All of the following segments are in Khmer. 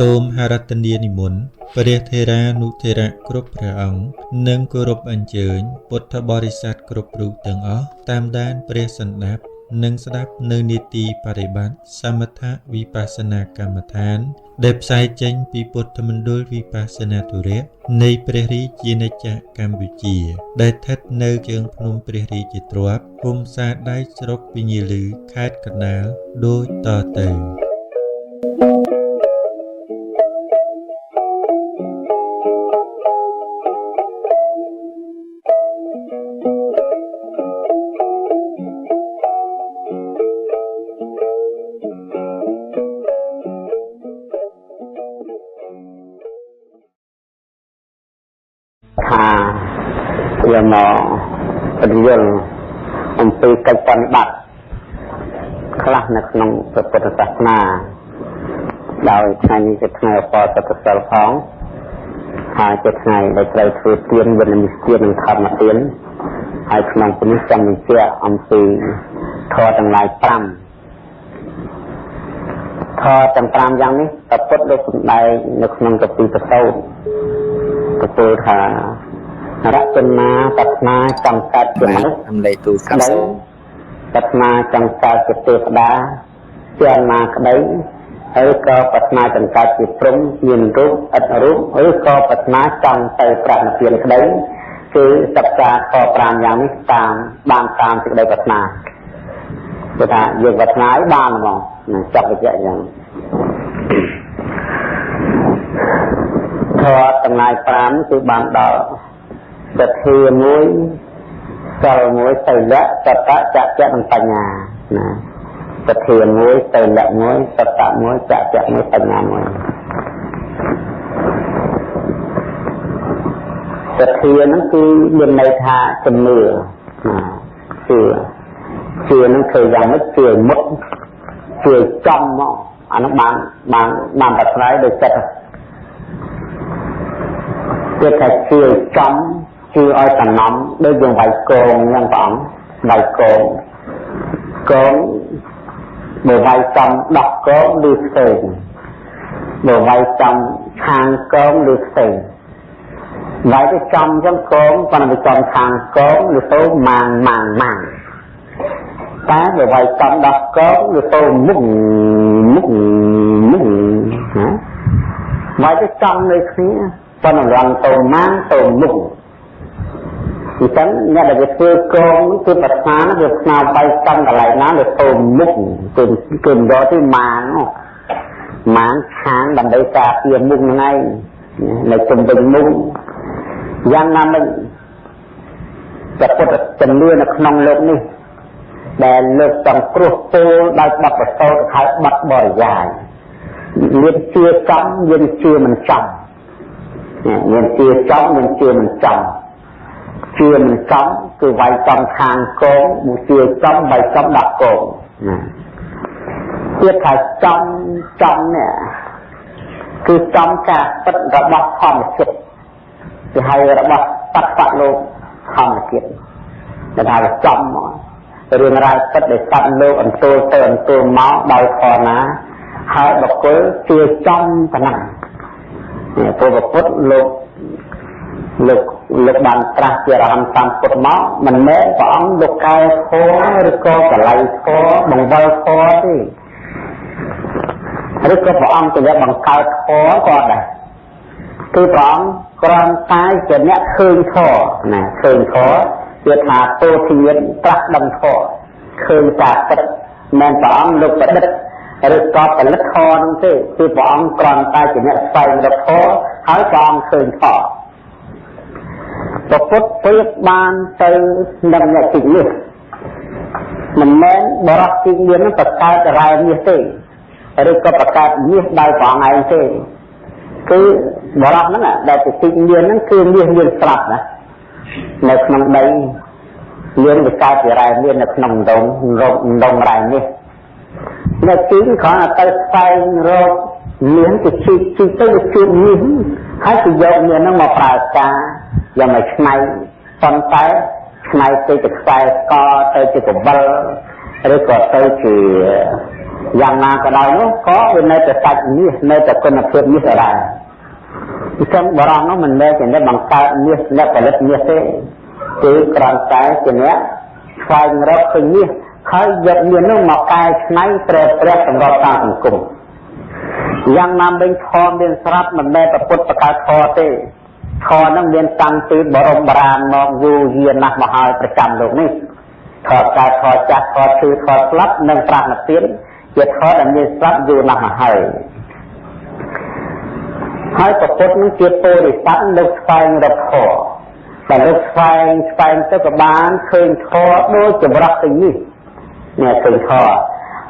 សូមហរតនានិមន្តព្រះថេរានុថេរៈគ្រប់ព្រះអង្គនិងគោរពអញ្ជើញពុទ្ធបរិស័ទគ្រប់រូបទាំងអស់តាមដានព្រះសន្តាប់និងស្ដាប់នៅនីតិបរិបត្តិសមថវិបស្សនាកម្មដ្ឋានដែលផ្សាយចេញពីពុទ្ធមណ្ឌលវិបស្សនាធុរៈនៃព្រះរាជាណាចក្រកម្ពុជាដែលស្ថិតនៅជើងភ្នំព្រះរាជាទ្រព្យភូមិសាដៃស្រុកវិញ្ញាលឺខេត្តកណ្ដាលដូចតទៅយើងមកពន្យល់អំពីកិច្ចបដិបត្តិខ្លះនៅក្នុងពុទ្ធសាសនាដោយថ្ងៃនេះជាថ្ងៃឧបោសថសិលផងហើយជាថ្ងៃដែលត្រូវធ្វើទានវិនិច្ឆ័យនិងធម្មទានហើយក្នុងពេលនេះចាំបញ្ជាក់អំពីធម៌ទាំងឡាយ5ធម៌ទាំង5យ៉ាងនេះពុទ្ធលោកសម្ដែងនៅក្នុងកាពីប្រសូតទទួលថារចនាបថ្នាចង្កាត់ជាមនុស្សអំឡេទូស័ព្ទបថ្នាចង្កាត់ជាទេវតាជាណាក្តីហើយក៏បថ្នាចង្កាត់ជាព្រំមានរូបឥតរូបឬក៏បថ្នាចង់ទៅប្រណិពានក្តីគឺសិក្សាខ5យ៉ាងនេះតាមសេចក្តីបថ្នាគឺថាយើងបថ្នាឲ្យបានហ្មងនឹងចាប់វិជ្ជាយ៉ាងធម៌ទាំងឡាយ5គឺបានដល់សទ្ធាមួយសិលមួយសីលៈសតៈចក្ខៈនិងបញ្ញាណាសទ្ធាមួយសីលៈមួយសតៈមួយចក្ខៈមួយបញ្ញាមួយសទ្ធាហ្នឹងគឺមានន័យថាជំនឿជឿនឹងគឺយ៉ាងម៉េចជឿមុតជឿចំមកអានោះបានប្រស្រ័យដោយចិត្តគឺថាជឿចំជឿឲ្យតំណំដូចយើងវាយកងយ៉ាងព្រះអង្គវាយកងបើវាយចំដោះកងឬផ្សេងបើវាយចំខាងកងឬផ្សេងវាយទៅចំចឹងកងប៉ុន្តែចំខាងកងឬទៅម៉ាងតែបើវាយចំដោះកងឬទៅមុខណាវាយទៅចំនៅគ្នាប៉ុន្តែរងទៅម៉ាងទៅមុខអញ្ចឹងអ្នកដែលធ្វើកងគឺប្រាថ្នាវាស្នាបាយចំកន្លែងណាវាទៅមុខគឺរកទៅម៉ាងខាងដើម្បីការពារមុខហ្នឹងឯងនៅជុំវិញមុខយ៉ាងណាមិញតែពុទ្ធជំនឿនៅក្នុងលោកនេះដែលលោកចង់គ្រោះពលដោយបទប្រសូតហៅបទបរិយាយមានជឿចំមានជឿមិនចំមានជឿចំមានជឿមិនចំជឿមិនចំគឺវាយចំខាងកងមួយជឿចំវាយចំដាក់កងណាទៀតថាចំនេះគឺចំការពិតរបស់ធម្មជាតិគឺហៅរបស់បច្ចៈលោកធម្មជាតិដែលថាចំមករឿងរ៉ាវពិតដែលសត្វលោកអន្ទូលទៅអន្ទូលមកដោយខណាហើយបុគ្គលជឿចំប៉ុណ្ណឹងព្រះពុទ្ធលោកបានត្រាស់ជាអរហន្តសម្ពុទ្ធមកមិនមែនព្រះអង្គលោកកែធម៌ឬក៏កលៃធម៌បង្វិលធម៌ទេឬក៏ព្រះអង្គជាអ្នកបង្កើតធម៌ក៏ដែរគឺព្រះអង្គគ្រាន់តែជាអ្នកឃើញធម៌ណាឃើញធម៌ជាថាពោធិញ្ញាណត្រាស់ដឹងធម៌ឃើញការពិតមិនព្រះអង្គលោកប្រឌិតឬក៏ផលិតធម៌នោះទេគឺព្រះអង្គគ្រាន់តែជាអ្នកស្វែងរកធម៌ហើយព្រះអង្គឃើញធម៌ព្រះពុទ្ធប្រៀបបានទៅនឹងអ្នកទីនេះមិនមែនបរិសុទ្ធទីនេះនឹងបង្កើតរ៉ែមាសទេឬក៏បង្កើតមាសដោយព្រះអង្គឯងទេគឺបរិសុទ្ធហ្នឹងដែលទីនេះហ្នឹងគឺមាសមានស្រាប់ណានៅក្នុងដីមានវិកើតជារ៉ែមាសនៅក្នុងដងរ៉ែមាសនៅទីនេះគ្រាន់តែទៅស្វែងរកមានទៅជីទៅជួបមាសហើយទៅយកមាសហ្នឹងមកប្រើការយ៉ាងម៉េចឆ្នៃប៉ុន្តែឆ្នៃទៅជាខ្សែកទៅជាកបិលឬក៏ទៅជា យ៉ាងណាក៏ដោយនោះក៏វានៅតែសាច់មាសនៅតែគុណភាពមាសដែរអញ្ចឹងបរិសុទ្ធនោះមិនមែនជាអ្នកបង្កើតមាសអ្នកផលិតមាសទេគឺគ្រាន់តែជាអ្នកស្វែងរកឃើញមាសហើយយកមាសនោះមកកែច្នៃប្រើប្រាស់សម្រាប់ការសង្គមយ៉ាងណាវិញធម៌មានស្រាប់មិនមែនប្រពុតបកកើតធម៌ទេធម៌នឹងមានតាំងពីបរមរានមកយូរយារណាស់មកហើយប្រចាំលោកនេះធម៌កើតធម៌ចាស់ធម៌ឈឺធម៌ស្លាប់និងប្រាជ្ញាទានជាធម៌ដែលមានស្រាប់យូរណាស់មកហើយប្រពុតនឹងជាពោធិសត្វលោកស្វែងរកធម៌តែលោកស្វែងទៅក៏បានឃើញធម៌ដូចចម្រាស់ទៅនេះអ្នកឃើញធម៌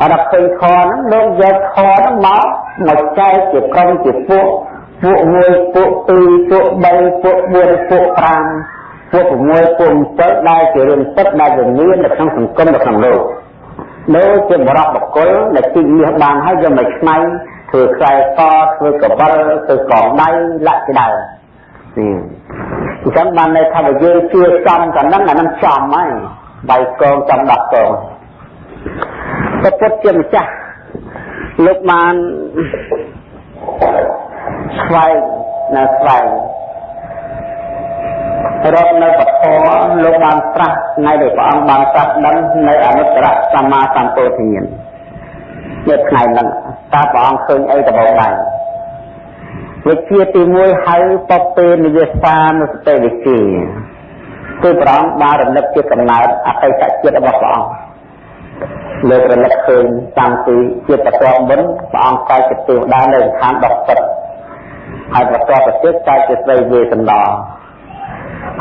អត់ឃើញធម៌ហ្នឹងលោកយកធម៌ហ្នឹងមកចែកជាក្រុមជាពួក1ពួក2ពួក3ពួក4ពួក5ពួក6ពួក7ដែលជារឿងទឹកដែលវិញ្ញាណនៅក្នុងសង្គមនៅក្នុងលោកដូចជាបរិបបុគ្គលដែលជីកមាសបានហើយយកមកឆ្នៃធ្វើខ្សែកធ្វើកបិលធ្វើកងដៃលាក់ជាដើមអញ្ចឹងបានន័យថាបើយើងជឿចំតែហ្នឹងអាហ្នឹងចំហើយដៃកងចំ10កងពុទ្ធជាម្ចាស់លោកបានស្វែងរកនៅពធលោកបានត្រាស់ថ្ងៃដែលព្រះអង្គបានត្រាស់ដឹងនៅអនុត្តរសម្មាសម្ពោធិញ្ញាណនៅថ្ងៃហ្នឹងតើព្រះអង្គឃើញអីដំបូងដែរវិជ្ជាទី1ហៅបពេនិយសានុសតិវិជ្ជាគឺព្រះអង្គបានរលឹកជាកំណើតអតីតជាតិរបស់ព្រះអង្គលើករលឹកឃើញតាំងពីជាតិបត្រមុនព្រះអង្គកើតជាទេវតានៅឋាន10ទឹកហើយបន្ទាប់ទៅទៀតកើតជាស្រីវេស្សន្តរ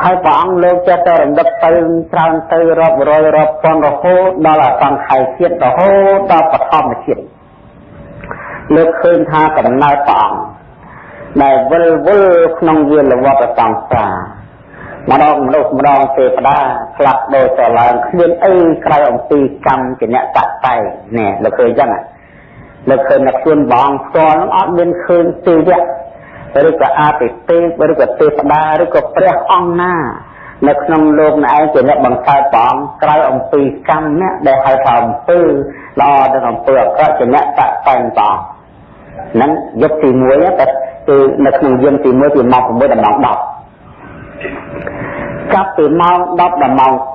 ហើយព្រះអង្គលោកចេះតែរំលឹកទៅច្រើនទៅរាប់រយរាប់ពាន់រហូតដល់អសង្ខ័យជាតិរហូតដល់បឋមជាតិលើកឃើញថាកំណើតព្រះអង្គដែលវិលក្នុងវាលវត្តសង្សារម្ដងមនុស្សម្ដងទេវតាផ្លាស់ដូរទៅឡើងគ្មានអីក្រៅអំពីកម្មជាអ្នកតតែនេះលើកឃើញចឹងលើកឃើញនៅខ្លួនបងផ្ទាល់នឹងអត់មានឃើញទេវៈឬក៏អាទិទេពឬក៏ទេវតាឬក៏ព្រះអង្គណានៅក្នុងលោកនេះឯងជាអ្នកបង្កើតព្រះអង្គក្រៅអំពីកម្មនេះដែលហៅថាអំពើល្អនិងអំពើអាក្រក់ជាអ្នកតតែព្រះអង្គហ្នឹងយុគទី1តែគឺនៅក្នុងយន្តទី1ពីម៉ោង6ដល់ម៉ោង10ចាប់ពីម៉ោង10ដល់ម៉ោង2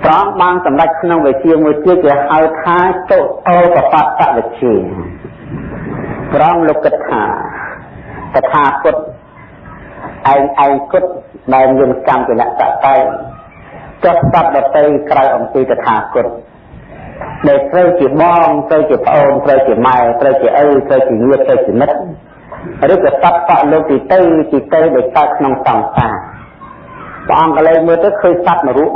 ព្រះអង្គបានសម្រេចក្នុងវិជ្ជាមួយទៀតគេហៅថាចុតោបបត្តវិជ្ជាព្រះអង្គលោកគិតថាតថាគតឯងគតដែលមានកម្មជាអ្នកតតែចុះសត្វដតីក្រៅអំពីតថាគតដែលត្រូវជាបងត្រូវជាប្អូនត្រូវជាម៉ែត្រូវជាឪត្រូវជាញាតិត្រូវជាមិត្តឬក៏សត្វបកលោកទីទៅដែលកើតក្នុងសង្សារព្រះអង្គក៏លេចមើលទៅឃើញសត្វនរក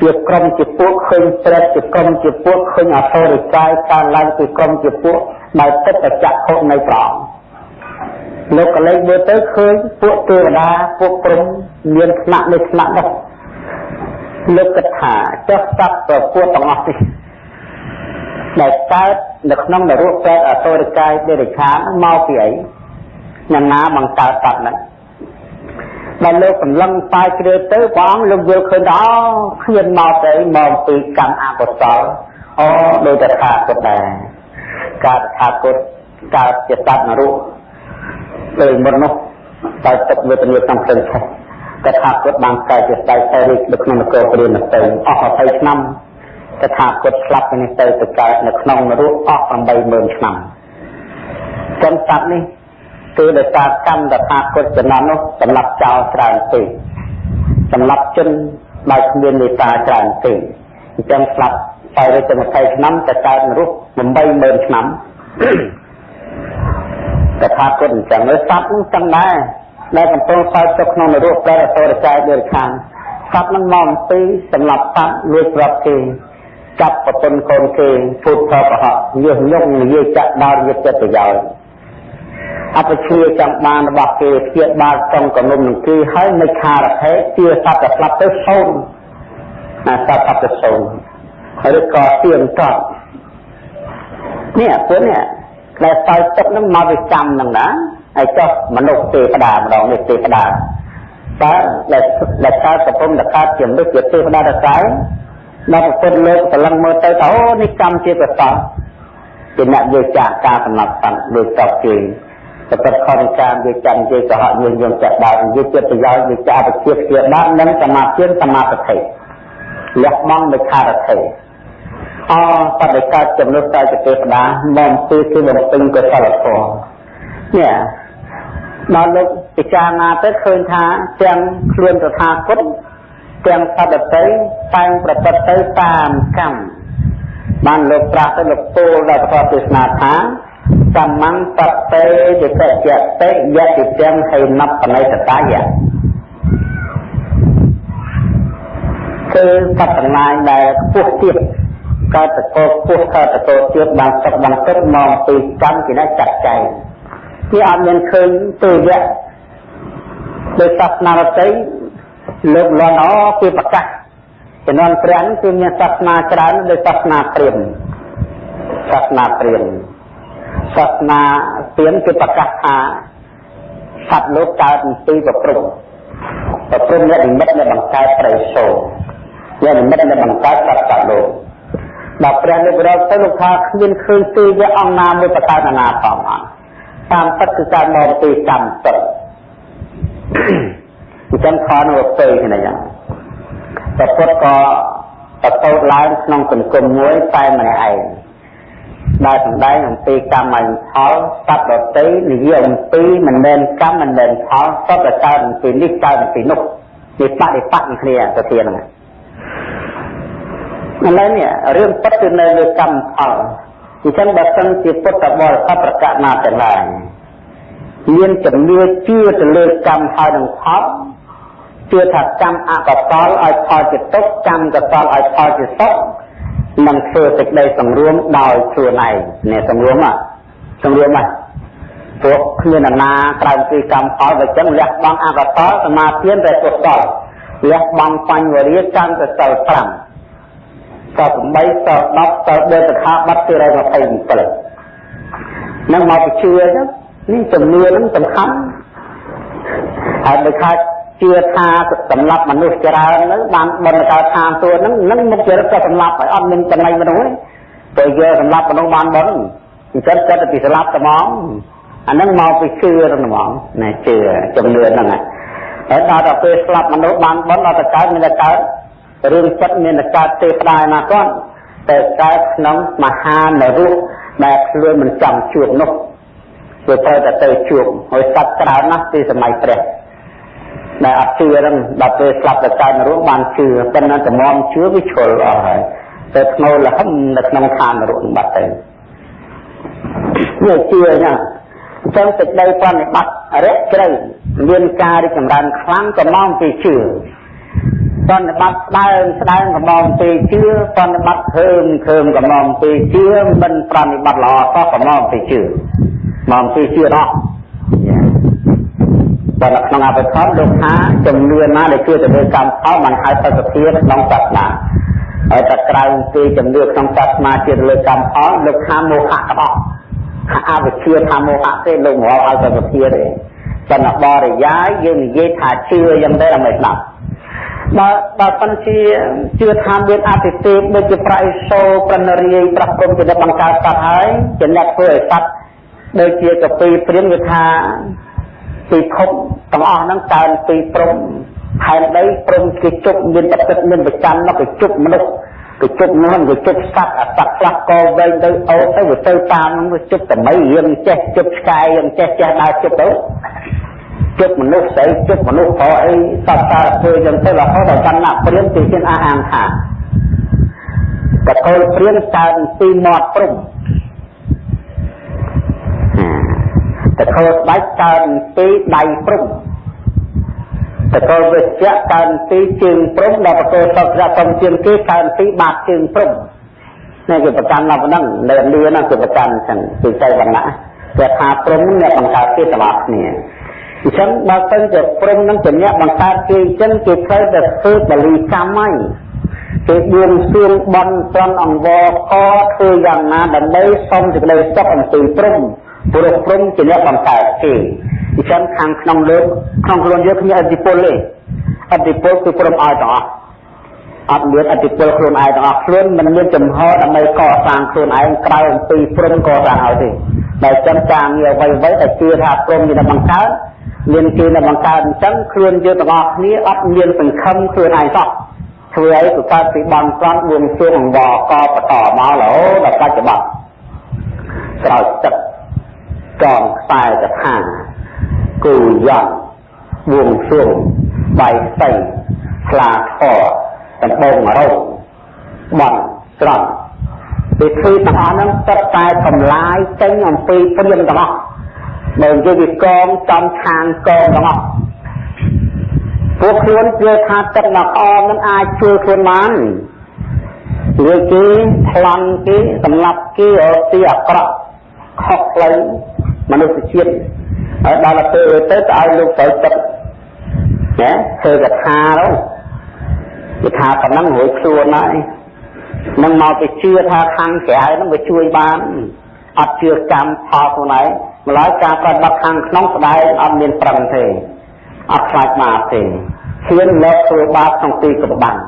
ជាក្រុមជាពួកឃើញព្រែកជាក្រុមជាពួកឃើញអសូរិកាយកើតឡើងជាក្រុមជាពួកដោយទឹកបច្ចៈខុសនៃព្រះអង្គលោកក៏លេចមើលទៅឃើញពួកទេវតាពួកព្រំមានថ្នាក់នេះថ្នាក់នោះលោកគិតថាចុះសត្វប្រពួកទាំងអស់នេះដែលកើតនៅក្នុងនរកព្រែកអសូរិកាយដេរឆានមកពីអីយ៉ាងណាបង្កើតសត្វហ្នឹងដែលលោកសម្លឹងស្ាយជ្រាបទៅព្រះអង្គលោកយល់ឃើញថាឃ្លានមកទៅមកពីកម្មអកុសលដោយតថាគតដែរការតថាគតកើតជាសត្វនរកពេលមុននោះដោយទឹកវេទនាក្នុងផ្លូវឆេះតថាគតបានកើតជាស្ដេចអេរិកនៅក្នុងនគរព្រានទៅអស់20ឆ្នាំតថាគតស្លាប់ទៅនេះទៅកើតនៅក្នុងនរកអស់80000ឆ្នាំចំសត្វនេះគឺដោយសារកម្មតថាគតចំណន់នោះសម្រាប់ចោលច្រើនពេកសម្រាប់ជនដោយគ្មានមេត្តាច្រើនពេកអញ្ចឹងស្លាប់តែរៀបចំ20ឆ្នាំទៅកើតនរក80000ឆ្នាំតថាគតអញ្ចឹងហើយសត្វនឹងចឹងដែរដែលកំពុងកើតទៅក្នុងនរកប្រែអសូរកាយដូចខាងសត្វនឹងមកអំពីសម្រាប់សត្វលួចប្រាប់គេចាប់ប្រពន្ធកូនគេពុទ្ធប្រហោញុះញង់និយាយចាក់ដល់យុទ្ធប្រយោជន៍អបជាចាំបានរបស់គេព្យាបាលចំកនុំនឹងគេហើយនៅខារថេជាសត្វស្លាប់ទៅសូន្យសត្វទៅសូន្យហើយក៏ទៀងតត់នេះពួកនេះដែលសោយទឹកនឹងមកវិចាំនឹងណាហើយចុះមនុស្សទេវតាម្ដងនេះទេវតាតើដែលកើតកំពុងតែកើតជាមនុស្សជាទេវតាដល់ស្អី ដល់ពុទ្ធលោកកន្លងមើលទៅអូនេះកម្មជាកសលជាអ្នកយកចាកការសម្លាប់សត្វលើតបជើងតែពិតខនការយកចាំជាកុហកយើងចាក់ដើមយកជាប្រយោជន៍យកចាបជាជាដើមនិងសមាធិសមាធិលះបង់នៅខារធិអបដិកាចំនួនតែទេវតាមកពីគឺបំពេញកុសលធម៌នេះដល់លោកពិចារណាទៅឃើញថាទាំងខ្លួនតថាគតទាំងសត្វដទៃតែងប្រព្រឹត្តទៅតាមកម្មបានលោកប្រាស់ទៅលោកពោលដល់ព្រះទេសនាថាកម្មੰតតេវិកច្ចតេយតិទាំងហេណបបណៃតតាយៈគឺសត្វទាំងឡាយដែលខ្ពស់ទៀតកើតតកោខ្ពស់កើតតកោទៀតបានសុខបានគិតមកពីកម្មជាអ្នកចាត់ចែងនេះអត់មានឃើញទេវៈដោយសាសនារតីលើកលន់ពីប្រកាសជំនាន់ព្រះគឺមានសាសនាច្រើនដោយសាសនាព្រាហ្មណ៍សាសនាព្រាហ្មណ៍គឺប្រកាសថាសត្វលោកកើតពីប្រព្រឹត្តអ្នកនិមិត្តនៃបង្កើតត្រីសូអ្នកនិមិត្តនៃបង្កើតសត្វលោកដល់ព្រះលោករកទៅលោកថាគ្មានឃើញទេវៈអង្គណាមួយប្រកើតណាផងអត់តាមពិតគឺកើតមកពីកម្មពិតអញ្ចឹងខនរទៅគ្នាយ៉ាងតែពុទ្ធក៏តោតឡើងក្នុងសង្គមមួយតែម្នាក់ឯងដែលសម្ដែងអំពីកម្មអញផលសត្វដទៃនិយាយអំពីមិនមែនកម្មមិនមែនផលសត្វតែកើតអំពីនេះកើតអំពីនោះវាបដិបត្តិគ្នាទៅទៀតហ្នឹងឥឡូវនេះរឿងពិតគឺនៅលើកម្មផលអញ្ចឹងបើសិនជាពុទ្ធបរិស័ទប្រកាសណាទាំងឡាយមានជំនឿជឿទៅលើកម្មហើយនឹងផលជឿថាកម្មអកុសលឲ្យផលជាទុក្ខកម្មកុសលឲ្យផលជាសុខនឹងធ្វើសេចក្តីសម្រួមដោយខ្លួនឯងនេះសម្រួមព្រោះគ្មានណាក្រៅពីកម្មផលបើចឹងលះបង់អកុសលសមាធិតែកុសលលះបង់បញ្ញវរិយកម្មកុសល5សត8សត10សតដេតខាបាត់227នឹងមកពីជឿហ្នឹងនេះជំនឿហ្នឹងសំខាន់ហើយបើខាជឿថាសម្លាប់មនុស្សច្រើនហ្នឹងបានបន្តកើតឋានសួគ៌ហ្នឹងមុខជារឹកក៏សម្លាប់ហើយអត់មានចំណៃមនុស្សទេទៅយកសម្លាប់មនុស្សបានប៉ុណ្ណឹងអញ្ចឹងចិត្តពីសម្លាប់ត្មងអាហ្នឹងមកពីជឿហ្នឹងហ្មងណែជឿជំនឿហ្នឹងហើយដល់ទៅពេលស្លាប់មនុស្សបានប៉ុណ្ណឹងដល់ទៅកើតមានតែកើតរឿងចិត្តមានតែកើតទេវតាណាគាត់តែកើតក្នុងមហានរកដែលខ្លួនមិនចង់ជួបនោះវាត្រូវតែទៅជួបហើយសត្វច្រើនណាស់ពីសម័យព្រះដែលអត់ជឿហ្នឹងដល់ពេលស្លាប់ទៅកើតនរកបានជឿប៉ុន្តែតម្រាំជឿវាឈល់អស់ហើយទៅធ្ងោលហឹមនៅក្នុងឋាននរកបាត់ទៅវាជឿណាអញ្ចឹងសេចក្តីប្រណិប័តរិះជ្រៅមានការរីកចម្រើនខ្លាំងក៏មកពីជឿប្រណិប័តស្ដើងក៏មកពីជឿប្រណិប័តឃើមក៏មកពីជឿមិនប្រណិប័តល្អសោះក៏មកពីជឿមកពីជឿអស់បើក្នុងអបិធម្មលោកថាជំនឿណាដែលជឿទៅលើកម្មផលបានហៅទៅសភាក្នុងសាសនាហើយតែក្រៅពីជំនឿក្នុងសាសនាជឿទៅលើកម្មផលលោកថាមោហៈទាំងអស់អវិជ្ជាថាមោហៈទេលោកមកឲ្យទៅសភាទេប៉ុន្តែបរិយាយយើងនិយាយថាជឿយ៉ាងដែរដើម្បីស្ដាប់បើប៉ុន្តែជឿថាមានអតិទេពដូចជាប្រៃសូប្រណរាយប្រព្រំជាបង្កើតសត្វហើយជាអ្នកធ្វើឲ្យសត្វដូចជាកពីព្រាមវាថាពីភពទាំងអស់ហ្នឹងកើនពីព្រំហេតុដីព្រំគេជប់មានប្រតិទមានប្រចាំមកគេជប់មនុស្សគេជប់នោះគេជប់សត្វអាសត្វខ្លះក៏វែងទៅអូទៅវាទៅតាមហ្នឹងវាជប់តែមិនរៀងចេះជប់ឆ្កែរៀងចេះដើរជប់ទៅជប់មនុស្សស្អីជប់មនុស្សខអីសត្វតាធ្វើចឹងទៅរហូតដល់កាន់ណាព្រាមទីមានអាងថាតកូលព្រាមកើនពីមាត់ព្រំតកូលស្ដេចកើនពីដៃព្រំតកូលវិជ្ជៈកើនពីជើងព្រំដល់តកូលសក្តិសំជាងគេកើនពីបាតជើងព្រំនេះគឺប្រកាន់ដល់ប៉ុណ្ណឹងនៅលឿនហ្នឹងគឺប្រកាន់ចឹងគឺចៃវណ្ណៈគេថាព្រំអ្នកបង្កើតគេទាំងអស់គ្នាអញ្ចឹងបើទៅជាព្រំហ្នឹងជាអ្នកបង្កើតគេអញ្ចឹងគេត្រូវតែធ្វើបលីកម្មហើយគេបួងសួងបន់ត្រង់អង្វរខធ្វើយ៉ាងណាដើម្បីសុំសេចក្តីសុខអំពីព្រំព្រោះព្រំជាអ្នកបង្កើតគេអញ្ចឹងខាងក្នុងលើក្នុងខ្លួនយើងគ្មានអធិពលទេអធិពលគឺព្រំឲ្យទាំងអស់ អត់មានអតិពលខ្លួនឯងទាំងអស់ខ្លួនមិនមានចំហដើម្បីកសាងខ្លួនឯងក្រៅអំពីព្រំកសាងឲ្យទេដែលចឹងការងារអ្វីៗតែជឿថាព្រំមានតែបង្កើតមានគេនៅបង្កើតអញ្ចឹងខ្លួនយើងទាំងអស់គ្នាអត់មានសង្ឃឹមខ្លួនឯងសោះធ្វើឲ្យប្រកាសពីបានស្រាន់បួងសួងអង្វរកបន្តមករហូតដល់បច្ចុប្បន្នក្រោយទឹកកងខ្សែកថាគូយ៉ងបួងសួងបាយសៃខ្លាធរដំបងរោបន់ស្រន់ពីធ្វើទាំងអស់ហ្នឹងទឹកតែកម្លាយចេញអំពីព្រាមទាំងអស់បើនិយាយពីកងចំខាងកងទាំងអស់ពួកខ្លួនជឿថាទឹកមកអមនឹងអាចជួយខ្លួនបានឬគេប្លន់គេសម្លាប់គេឲ្យទីអាក្រក់ខុសផ្លូវមនុស្សជាតិហើយដល់ទៅទៅឲ្យលោកទៅទឹកណាធ្វើកថាទៅគេថាប៉ុណ្ណឹងរួចខ្លួនហើយនឹងមកទៅជឿថាខាងក្រៅនឹងវាជួយបានអត់ជឿកម្មផលខ្លួនឯងម្ល៉េះការប្រតិបត្តិខាងក្នុងស្ដែងអត់មានប្រឹងទេអត់ខ្លាចបាបទេហ៊ានលើកធ្វើបាបក្នុងទីកំបាំង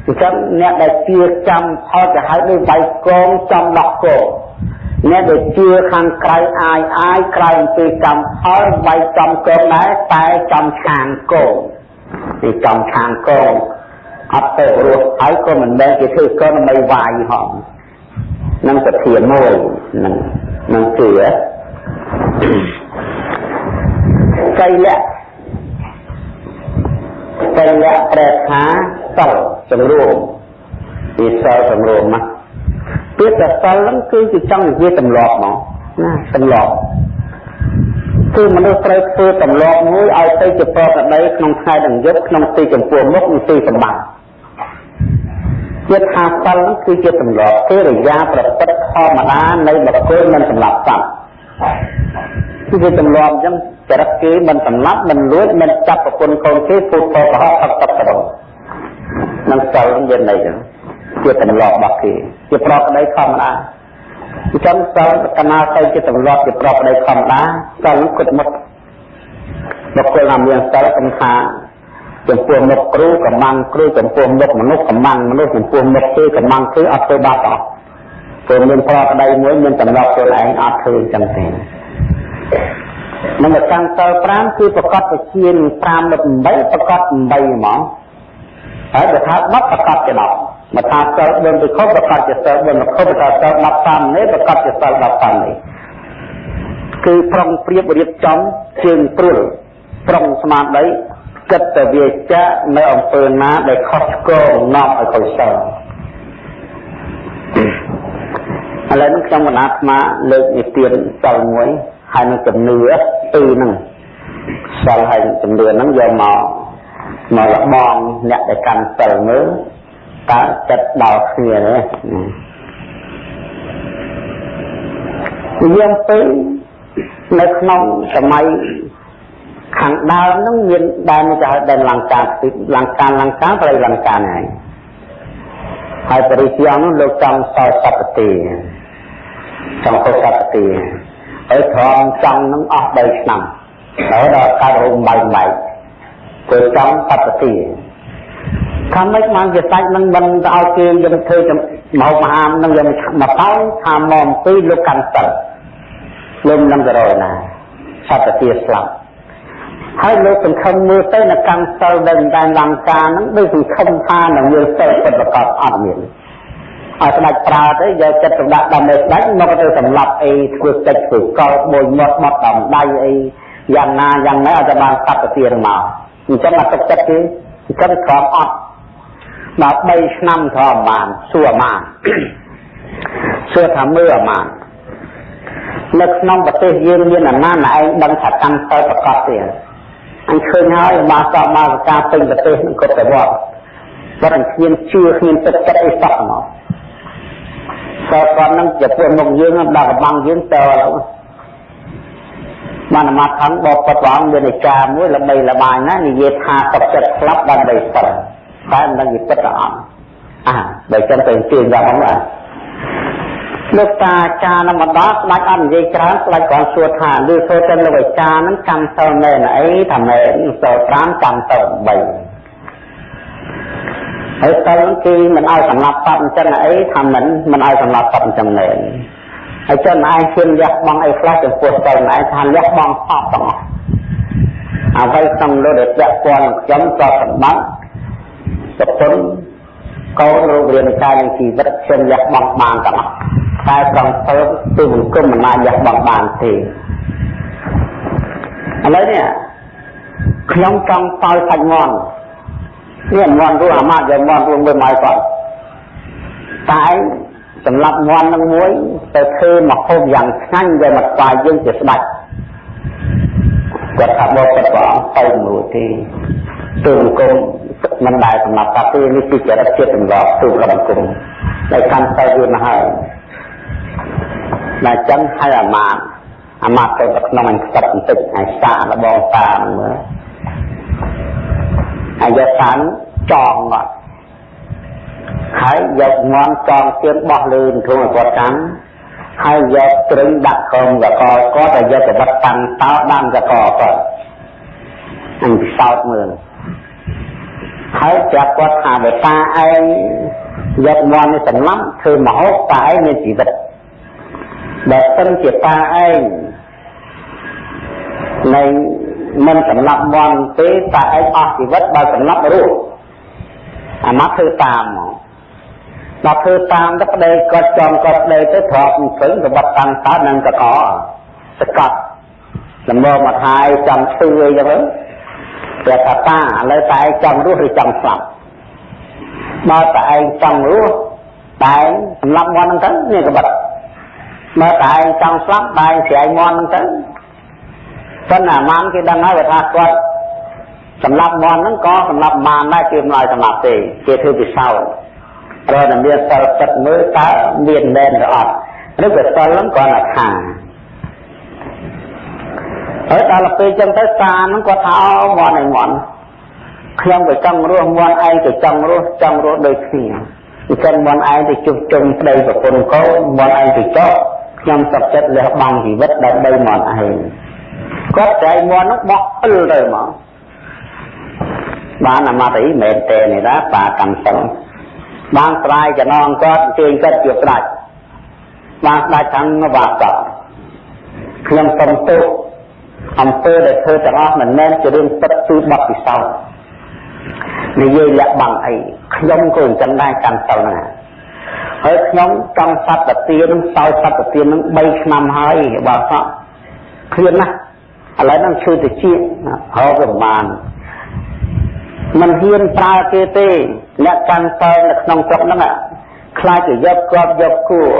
អញ្ចឹងអ្នកដែលជឿចាំផលទៅឲ្យដូចវាយកងចំដោះគោអ្នកដែលជឿខាងក្រៅអាយក្រៅអំពីកម្មផលវាយចំគោដែរតែចំឆាងគោទីចំឆាងគោអត់ទៅរស់ហើយក៏មិនមែនគេធ្វើកូនដើម្បីវាយហងនឹងសធាមួយនឹងជឿកៃលៈប្រែថាសិលសម្រួមពីសិលសម្រួមណាពាក្យថាសិលហ្នឹងគឺជាចង់និយាយទម្លាប់ហ្មងណាទម្លាប់គឺមនុស្សត្រូវធ្វើទម្លាប់មួយឲ្យទៅជាប្រកដីក្នុងថ្ងៃទាំងយប់ក្នុងទីចំពោះមុខនិងទីសម្បត្តិជាថាសិលគឺជាទម្លាប់កិរិយាប្រព្រឹត្តធម្មតានៃបុគ្គលមិនសម្លាប់សត្វគឺជាទម្លាប់អញ្ចឹងចរិតគេមិនសម្លាប់មិនលួចមិនចាប់ប្រពន្ធកូនគេពុទ្ធកុហកអត់ទឹកទៅនឹងសិលមានន័យចឹងជាទម្លាប់របស់គេជាប្រកដីធម្មតាអញ្ចឹងសិលកណាទៅជាទម្លាប់ជាប្រកដីធម្មតាសិលគិតមុខបុគ្គលណាមានសិលសំខាន់ចំពោះមុខគ្រូកម្មាំងគ្រូចំពោះមុខមនុស្សកម្មាំងមនុស្សចំពោះមុខគេកម្មាំងគេអត់ធ្វើបាបអត់ព្រោះមានប្រកដីមួយមានទម្លាប់ខ្លួនឯងអត់ធ្វើអញ្ចឹងទេនឹងតាំងសិល5គឺប្រកាសវិជា5ដល់8ប្រកាស8ហ្មងហើយបើថា10ប្រកាសជា10មកថាសិល4ទៅខុសប្រកាសជាសិល4មកខុសប្រកាសសិល13នេះប្រកាសជាសិល13នេះគឺប្រុងប្រៀបរៀបចំជើងព្រួលប្រុងស្មារតីគិតទៅវាចានៅអំពើណាដែលខុសឆ្គងនាំឲ្យខុសសិលឥឡូវនេះខ្ញុំបណ្ដាអាត្មាលើកនិទានសិលមួយហើយនឹងជំនឿពីរហ្នឹងសិលហើយជំនឿហ្នឹងយកមកលបងអ្នកដែលកាន់សិលមើលតើចិត្តដល់គ្នាទេយើងទៅនៅក្នុងសម័យខាងដើមហ្នឹងមានដែនគេហៅដែនលង្កាលង្កាប្រៃលង្កាហ្នឹងហើយបរិយានោះលោកចង់សល់សពតិចង់ទៅសពតិហើយត្រង់ចង់នឹងអស់3ឆ្នាំហើយដល់កើតរោមបែកគឺចង់សពតិខាងម៉េចបានជាសាច់នឹងមិនឲ្យគេយកធ្វើមកមហានឹងយកមកបោថាមកអំពីលោកកាន់សិលលោកនឹងទៅរយណាសពតិស្លាប់ហើយលោកសង្ឃឹមមើលទៅនៅកាន់សិលដែលដែនលង្កាហ្នឹងដូចសង្ឃឹមថានឹងមានសិលពិតប្រាកដអត់មានឲ្យស្ដេចប្រើទៅយកចិត្តទុកដាក់ដើម្បីស្ដេចមកទៅសម្លាប់អីធ្វើតិចធ្វើកលមួយមាត់បត់ដំដៃអីយ៉ាងណាឲ្យតែបានសត្វទានឹងមកអញ្ចឹងអត់ទុកចិត្តទេសង្ឃឹមក្រំអត់ដល់3ឆ្នាំត្រឹមបានសួរអាម៉ាសួរថាមើលអាម៉ានៅក្នុងប្រទេសយើងមានអាណាឯងដឹងថាកាន់សិលប្រកបទេអញឃើញហើយមកសមាសការពេញប្រទេសនឹងគាត់ទៅវត្តបើមិនគ្មានជឿគ្មានទឹកចិត្តអីសោះមកសិលគាត់នឹងជាពួកមុខយើងដល់កំបាំងយើងទៅបានអាមាត្យខាងបបពុតព្រះអង្គមានឯកាមួយល្បីល្បាញណានិយាយថាទឹកចិត្តស្លាប់ដើម្បីសិលតែមិនដឹងពិតទៅអត់បើចឹងទៅជឿយ៉ាងហ្នឹងណាលោកតាចារ្យនឹងបណ្ដោះស្ដេចអត់និយាយច្រើនស្ដេចគាត់សួរថាឬធ្វើទៅលោកអាចារ្យហ្នឹងកាន់សិលមែនអីថាមែនសិល5កាន់សិល8 ហើយទៅគឺមិនឲ្យសម្លាប់សត្វអញ្ចឹងអីថាមិនឲ្យសម្លាប់សត្វអញ្ចឹងទេហើយចឹងឯងហ៊ានលះបង់អីខ្លះចំពោះទៅឯងថាលះបង់សពទាំងអស់អ្វីក្នុងលោកដែលពាក់ព័ន្ធនឹងខ្ញុំក៏សម្បត្តិប្រពន្ធកូនរូបរាងកាយនិងជីវិតខ្ញុំលះបង់បានទាំងអស់តែត្រង់ទៅគឺមិនគុំមិនអាចលះបង់បានទេឥឡូវនេះខ្ញុំចង់សោយសាច់មាន់នេះមាន់រស់អាម៉ាត់យកមាន់រួមមួយម៉ៅគាត់តែសម្រាប់មាន់នឹងមួយទៅធ្វើមកហូបយ៉ាងឆ្ងាញ់យកមកស្វាយយើងជាស្ដេចគាត់ថាបបព្រះអង្គទៅមួយទេទូលគុំមិនដែលសម្រាប់តាទីនេះពីចរិតជាតិសម្រាប់ទូលគុំដែលកាន់ទៅវាមកហើយតែចឹងហើយអាម៉ាត់ទៅក្នុងអញខ្សឹបបន្តិចហើយសាកលបងតានឹងមើលហើយយកតានចងគាត់ហើយយកមាន់ចងជើងបោះលើនឹងធំឲ្យគាត់កាន់ហើយយកត្រឹងដាក់ក្រោមកកគាត់ហើយយកទៅវត្តតាំងតោដាំកកគាត់អញពិសោធន៍មើលហើយចាប់គាត់ថាបើតាឯងយកមាន់នេះសម្លាប់ធ្វើមហោបតាឯងមានជីវិតបើសិនជាតាឯងនៃមិនសម្លាប់មាន់ទេតាឯងអស់ជីវិតបើសម្លាប់រស់អាម៉ាត់ធ្វើតាមមកដល់ធ្វើតាមទៅប្តីគាត់ចំគាត់ប្តីទៅត្រប់នឹងព្រឹងក៏បាត់តាំងតើនឹងកកស្កាត់ដំណើរមកហើយចាំធ្វើអីចឹងទៅតែតាឥឡូវតែឯងចង់រស់ឬចង់ស្លាប់បើតែឯងចង់រស់តែសម្លាប់មាន់ហ្នឹងទៅនេះក៏បាត់បើតែឯងចង់ស្លាប់តែឯងស្រែកមាន់ហ្នឹងទៅប៉ុន្តែអាម៉ានគេដឹងហើយថាគាត់សម្លាប់មាន់ហ្នឹងក៏សម្លាប់ម៉ានដែរគេមិនឲ្យសម្លាប់ទេគេធ្វើពិសោធន៍ព្រោះតែមានសិលចិត្តមើលតើមានមែនឬអត់ឬក៏សិលហ្នឹងគាត់ថាហើយដល់ពេលចឹងទៅតាហ្នឹងគាត់ថាមាន់ឯមាន់ខ្ញុំក៏ចង់រស់មាន់ឯងក៏ចង់រស់ដូចគ្នាអញ្ចឹងមាន់ឯងទៅជុំជុំប្តីប្រពន្ធកូនមាន់ឯងទៅចោលខ្ញុំសុខចិត្តលះបង់ជីវិតដើម្បីមាន់ឯងគាត់ចែកមាន់ហ្នឹងបោះអិលទៅមកបានអាម៉ាត់អីមែនទេនេះណាបាកម្មសិលបានស្រាយចំណងគាត់ជើញគាត់ជាស្ដេចបានស្ដេចខាងបាតខ្ញុំសុំទោសអំពើដែលធ្វើទាំងអស់មិនមែនជារឿងពិតគឺបទពិសោធន៍និយាយលះបង់អីខ្ញុំក៏អញ្ចឹងដែរកាន់សិលហ្នឹងហើយខ្ញុំចង់សត្វទានសោយសត្វទានហ្នឹង3ឆ្នាំហើយបើសក់ឃ្លានណាស់ឥឡូវហ្នឹងឈឺតិចហើយប្រហែលមិនហ៊ានប្រើគេទេអ្នកកាន់សិលនៅក្នុងស្រុកហ្នឹងខ្លាចទៅយកគាត់យកគួរ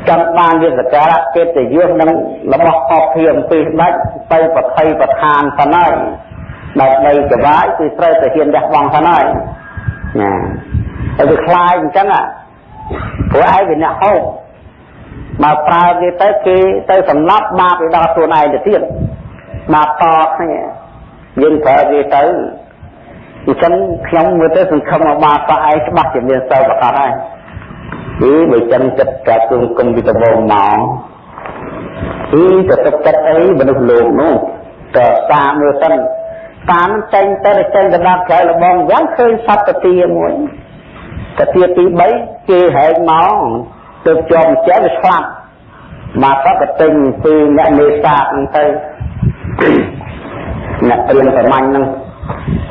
ចង់បានវិសការៈកិត្តិយសនឹងរបស់អភិអំពីស្ដេចទៅប្រថុយប្រឋានទៅហើយដើម្បីចវាយគឺត្រូវតែហ៊ានលះបង់ទៅហើយណាហើយវាខ្លាចអញ្ចឹងព្រោះឯងវាអ្នកហូបបើប្រើគេទៅគេទៅសម្លាប់បាបទៅដល់ខ្លួនឯងទៅទៀតបាបតគ្នាយើងប្រើគេទៅអញ្ចឹងខ្ញុំមើលទៅសង្ឃឹមមកបាបតឯងច្បាស់ជាមានសិលប្រកបហើយបើចឹងចិត្តកាគុំគុំពីដំបូងមកទៅទឹកចិត្តអីមនុស្សលោកនោះក៏តាមមើលសិនតាមចេញទៅចេញទៅដល់ក្រៅលបងយ៉ាងឃើញសត្វទាមួយតាទាទី3គេហែកមកទៅជាប់ចេះវាស្លាប់មកក៏ទិញពីអ្នកនេសាទហ្នឹងទៅអ្នកព្រៀងប្រមាញ់ហ្នឹង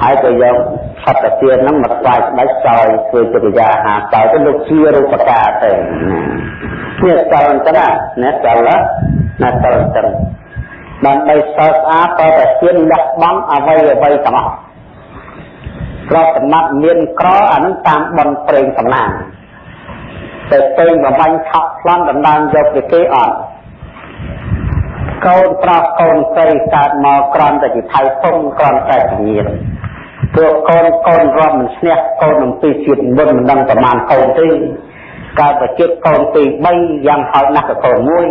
ហើយក៏យកសត្វតាទាហ្នឹងមកស្វាយស្ដេចចោលធ្វើជាកិរិយាអាហារទៅលោកជារូបកាទៅនេះចោលអញ្ចឹងណាចោលណាចោលអញ្ចឹងដើម្បីសើស្អាតទៅតែជៀនលះបង់អ្វីទាំងអស់ក្រសម្បត្តិមានក្រអានឹងតាមបនព្រេងសំណាងតែពេញបំបញ្ញឆក់ប្លន់ដណ្ដើមយកពីគេអត់កូនប្រុសកូនស្រីកើតមកក្រំតែជាថៃធំក្រំតែជាញាតិព្រោះកូនរាប់មិនឈ្នះកូននឹងពីជាតិមុនមិនដឹងប្រមាណកូនទេកើតតែជាតិកូនទី3យ៉ាងហោចណាស់ក៏កូនមួយ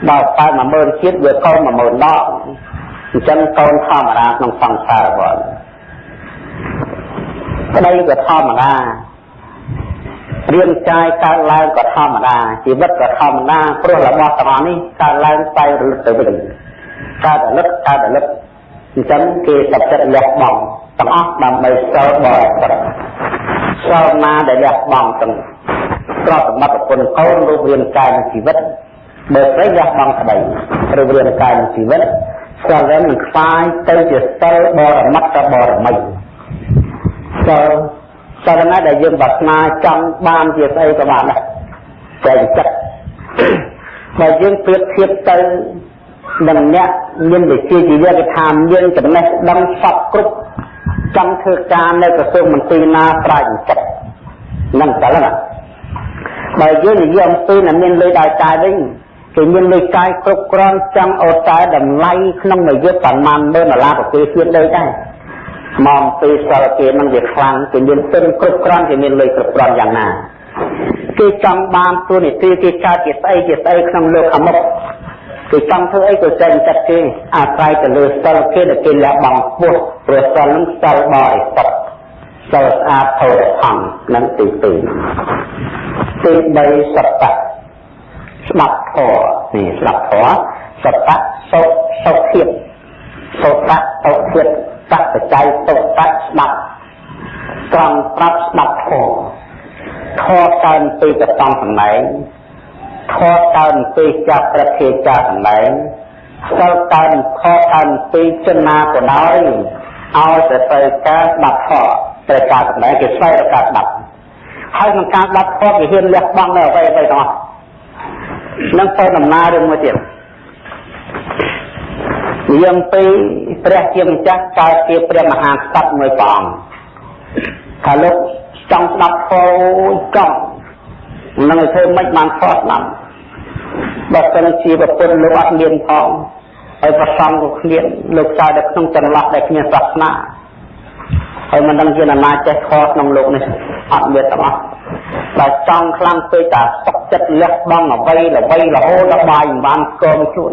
បើតែ10000ជាតិវាកូន10000ដងអញ្ចឹងកូនធម្មតាក្នុងសង្សារគាត់ប្តីក៏ធម្មតារាងកាយកើតឡើងក៏ធម្មតាជីវិតក៏ធម្មតាព្រោះរបស់ទាំងអស់នេះកើតឡើងតែរលឹកទៅវិញកើតរលឹកអញ្ចឹងគេសុខចិត្តលះបង់ ទាំងអស់ដើម្បីសិលបរិសុទ្ធសិលណាដែលលះបង់ទាំងទ្រព្យសម្បត្តិប្រពន្ធកូនរូបរាងកាយនិងជីវិតបើស្រីលះបង់ក្តីរូបរាងកាយនិងជីវិតសិលនឹងខ្វាយទៅជាសិលបរមត្តបរមីសិលណាដែលយើងប្រាថ្នាចង់បានជាស្អីក៏បានដែរតែចិត្តបើយើងប្រៀបធៀបទៅនឹងអ្នកមានវិជ្ជាជីវៈគេថាមានចំណេះដឹងសពគ្រប់ចង់ធ្វើការនៅក្រសួងមន្ទីរណាប្រាជ្ញចិត្តនឹងតែឡើយបើយើងនិយាយអំពីអ្នកមានលុយដោយកាយវិញគេមានលុយកាយគ្រប់គ្រាន់ចង់អូតែតម្លៃក្នុងមួយយុទ្ធប្រមាណ$10000ប្រទេសទៀតដូចដែរមកពីសិលគេនឹងវាខ្លាំងគេមានទុនគ្រប់គ្រាន់គេមានលុយគ្រប់គ្រាន់យ៉ាងណាគេចង់បានទូនីតិគេកើតជាស្អីក្នុងលោកខាងមុខគេចង់ធ្វើអីក៏ចេញចិត្តគេអាស្រ័យទៅលើសិលគេដែលគេលះបង់ពោះព្រោះសិលនឹងសិលបរិសុទ្ធសិលស្អាតផុតផង់នឹងទី2ទី3សត្តៈស្ដាប់ធម៌នេះស្ដាប់ធម៌សត្តៈសុភាពសុតៈសុភាពតបច្ច័យសុតៈស្ដាប់ត្រង់ប្រាប់ស្ដាប់ធម៌ធម៌កើនពីកតំសម្ដែងធម៌កើនពីចាក់ប្រតិចាសម្ដែងសិលកើនខកើនពីចំណាក៏ដោយឲ្យទៅការស្ដាប់ធម៌ត្រូវការសម្ដែងគេស្វែងរកការស្ដាប់ហើយក្នុងការស្ដាប់ធម៌គេហ៊ានលះបង់នៅអ្វីៗទាំងអស់នឹងទៅដំណើររឿងមួយទៀតនិយាយពីព្រះជាម្ចាស់កើតជាព្រះមហាក្សត្រមួយព្រះអង្គថាលោកចង់ស្ដាប់ធម៌ចង់នឹងធ្វើម៉េចបានខុសស្ដាប់បើសិនជាប្រពន្ធលោកអត់មានផងហើយប្រសងក៏គ្មានលោកចៅនៅក្នុងចន្លោះដែលគ្មានសាសនាហើយមិនដឹងជាណានាចេះខុសក្នុងលោកនេះអត់មានទាំងអស់បើចង់ខ្លាំងពេកតាសុខចិត្តលះបង់អ្វីរហូតដល់បាយមិនបានស្គមខ្លួន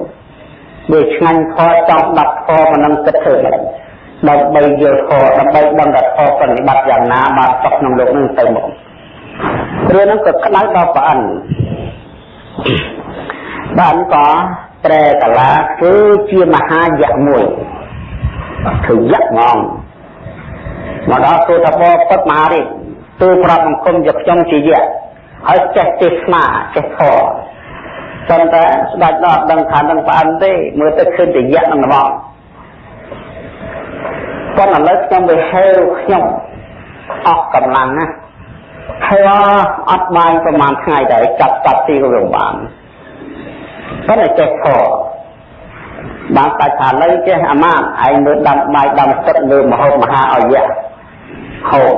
វាឆ្ងាញ់ខចង់ស្ដាប់ខមិននឹងគិតធ្វើម៉េចដើម្បីយល់ខដើម្បីដឹងថាខប្រតិបត្តិយ៉ាងណាបានសុខក្នុងលោកនឹងទៅមុខរឿងហ្នឹងក៏ក្តៅដល់ព្រះអង្គបានក៏ត្រែកលាគឺជាមហាយៈមួយគឺយៈហ្មងមកដល់ទូតបពុតមហារាជទូប្រាប់អង្គមយកខ្ញុំជាយៈហើយចេះទេសនាចេះធម៌តែតែស្ដេចដល់ដឹងថានឹងព្រះអង្គទេមើលទៅឃើញតែយៈនឹងហ្មងប៉ុន្តែឥឡូវខ្ញុំទៅហៅខ្ញុំអស់កម្លាំងណាហើយអត់បានប្រហែលថ្ងៃដែរចាប់ទីក៏មិនបានប៉ុន្តែចេះខបានតែថាឥឡូវចេះអាម៉ាតឯងមើលដាំបាយដាំទឹកលើមហូបមហាអយៈហូប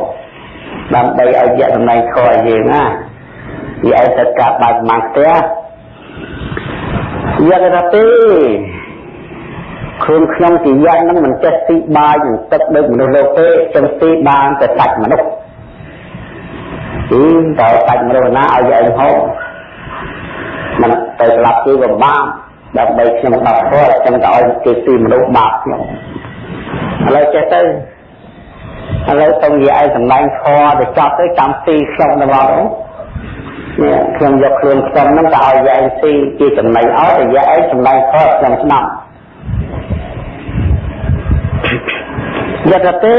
ដើម្បីឲ្យយៈចំណៃខឲ្យយើងណានិយាយទៅកាប់បាយប្រហែលផ្ទះយៈទៅទេខ្លួនខ្ញុំជាយៈនឹងមិនចេះទីបាយនិងទឹកដូចមនុស្សលោកទេខ្ញុំទីបានតែសាច់មនុស្សតើសាច់មនុស្សណាឲ្យឯងហូបមិនទៅស្លាប់គេក៏បាបដើម្បីខ្ញុំដល់ធម៌ខ្ញុំទៅឲ្យគេទីមនុស្សបាបខ្ញុំឥឡូវចេះទៅឥឡូវទៅនិយាយឯងសម្ដែងធម៌ទៅចាប់ទៅចាំទីខ្ញុំទៅមកនេះខ្ញុំយកខ្លួនខ្ញុំហ្នឹងទៅឲ្យឯងទីជាចំណៃឲ្យរយៈឯងសម្ដែងធម៌ខ្ញុំស្ដាប់យកទៅ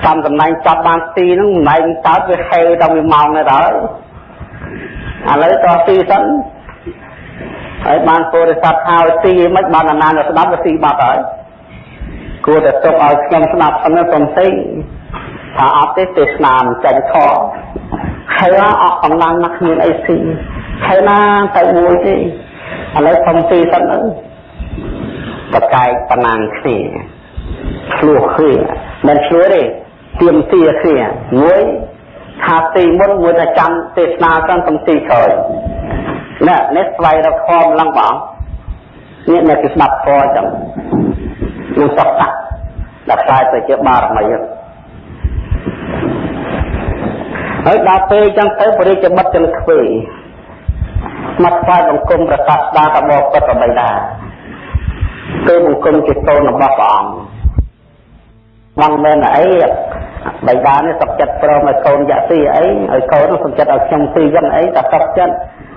តាមសម្ដែងចាប់បានទីហ្នឹងសម្ដែងតើវាហេដល់វាម៉ោងនេះដល់ឥឡូវតទីសិនហើយបានពោធិសត្វហៅទីមិនបានអាណានស្ដាប់ទៅទីបាត់ហើយគួរតែទុកឲ្យខ្ញុំស្ដាប់ហ្នឹងសំទីថាអត់ទេទេសនាមិនចាញ់ខហើយអស់កម្លាំងណាស់គ្មានអីស៊ីហើយណាទៅមួយទេឥឡូវសំទីសិនហ្នឹងបកាយប៉ុណ្ណាគ្នាឆ្លោះគ្នាមិនឆ្លោះទេទៀមទាគ្នាមួយថាទីមុនមួយថាចាំទេសនាសិនសំទីក្រោយណែនេះស្វ័យរកធម៌ឡើងបងនេះនៅគេស្ដាប់ធម៌ចឹងនឹងសក់តាដល់ខ្លាយទៅជាបារមីហើយដល់ពេលចឹងទៅបរិជ្ជបុត្រទាំងខ្វេមកថ្វាយបង្គំប្រកាសស្ដាតបបពុទ្ធបិតាគឺបង្គំជាកូនរបស់ព្រះអង្គមិនមែនអីបិតានេះសុខចិត្តព្រមឲ្យកូនយៈទីអីឲ្យកូននោះសុខចិត្តឲ្យខ្ញុំទីយ៉ាងអីតែសុខចិត្ត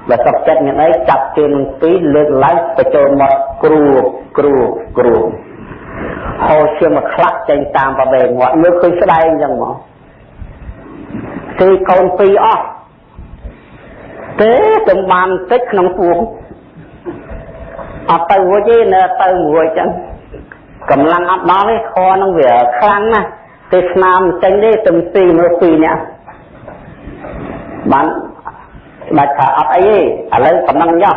បើសុខចិត្តមានអីចាប់ជើងពីរលើកឡើងទៅចូលមកគ្រូ ហូរឈាមមកខ្លះចេញតាមប្រវែងមាត់មើលឃើញស្ដែងអញ្ចឹងមកទីកូនពីរអស់ទេទំបានតិចក្នុងពោះអត់ទៅរួចទេនៅទៅរួចចឹងកម្លាំងអត់ដល់ទេខនឹងវាខ្លាំងណាស់ទេស្នាមចេញទេទំទីមើលពីរនាក់បានបាច់ថាអត់អីទេឥឡូវកំណឹងយោ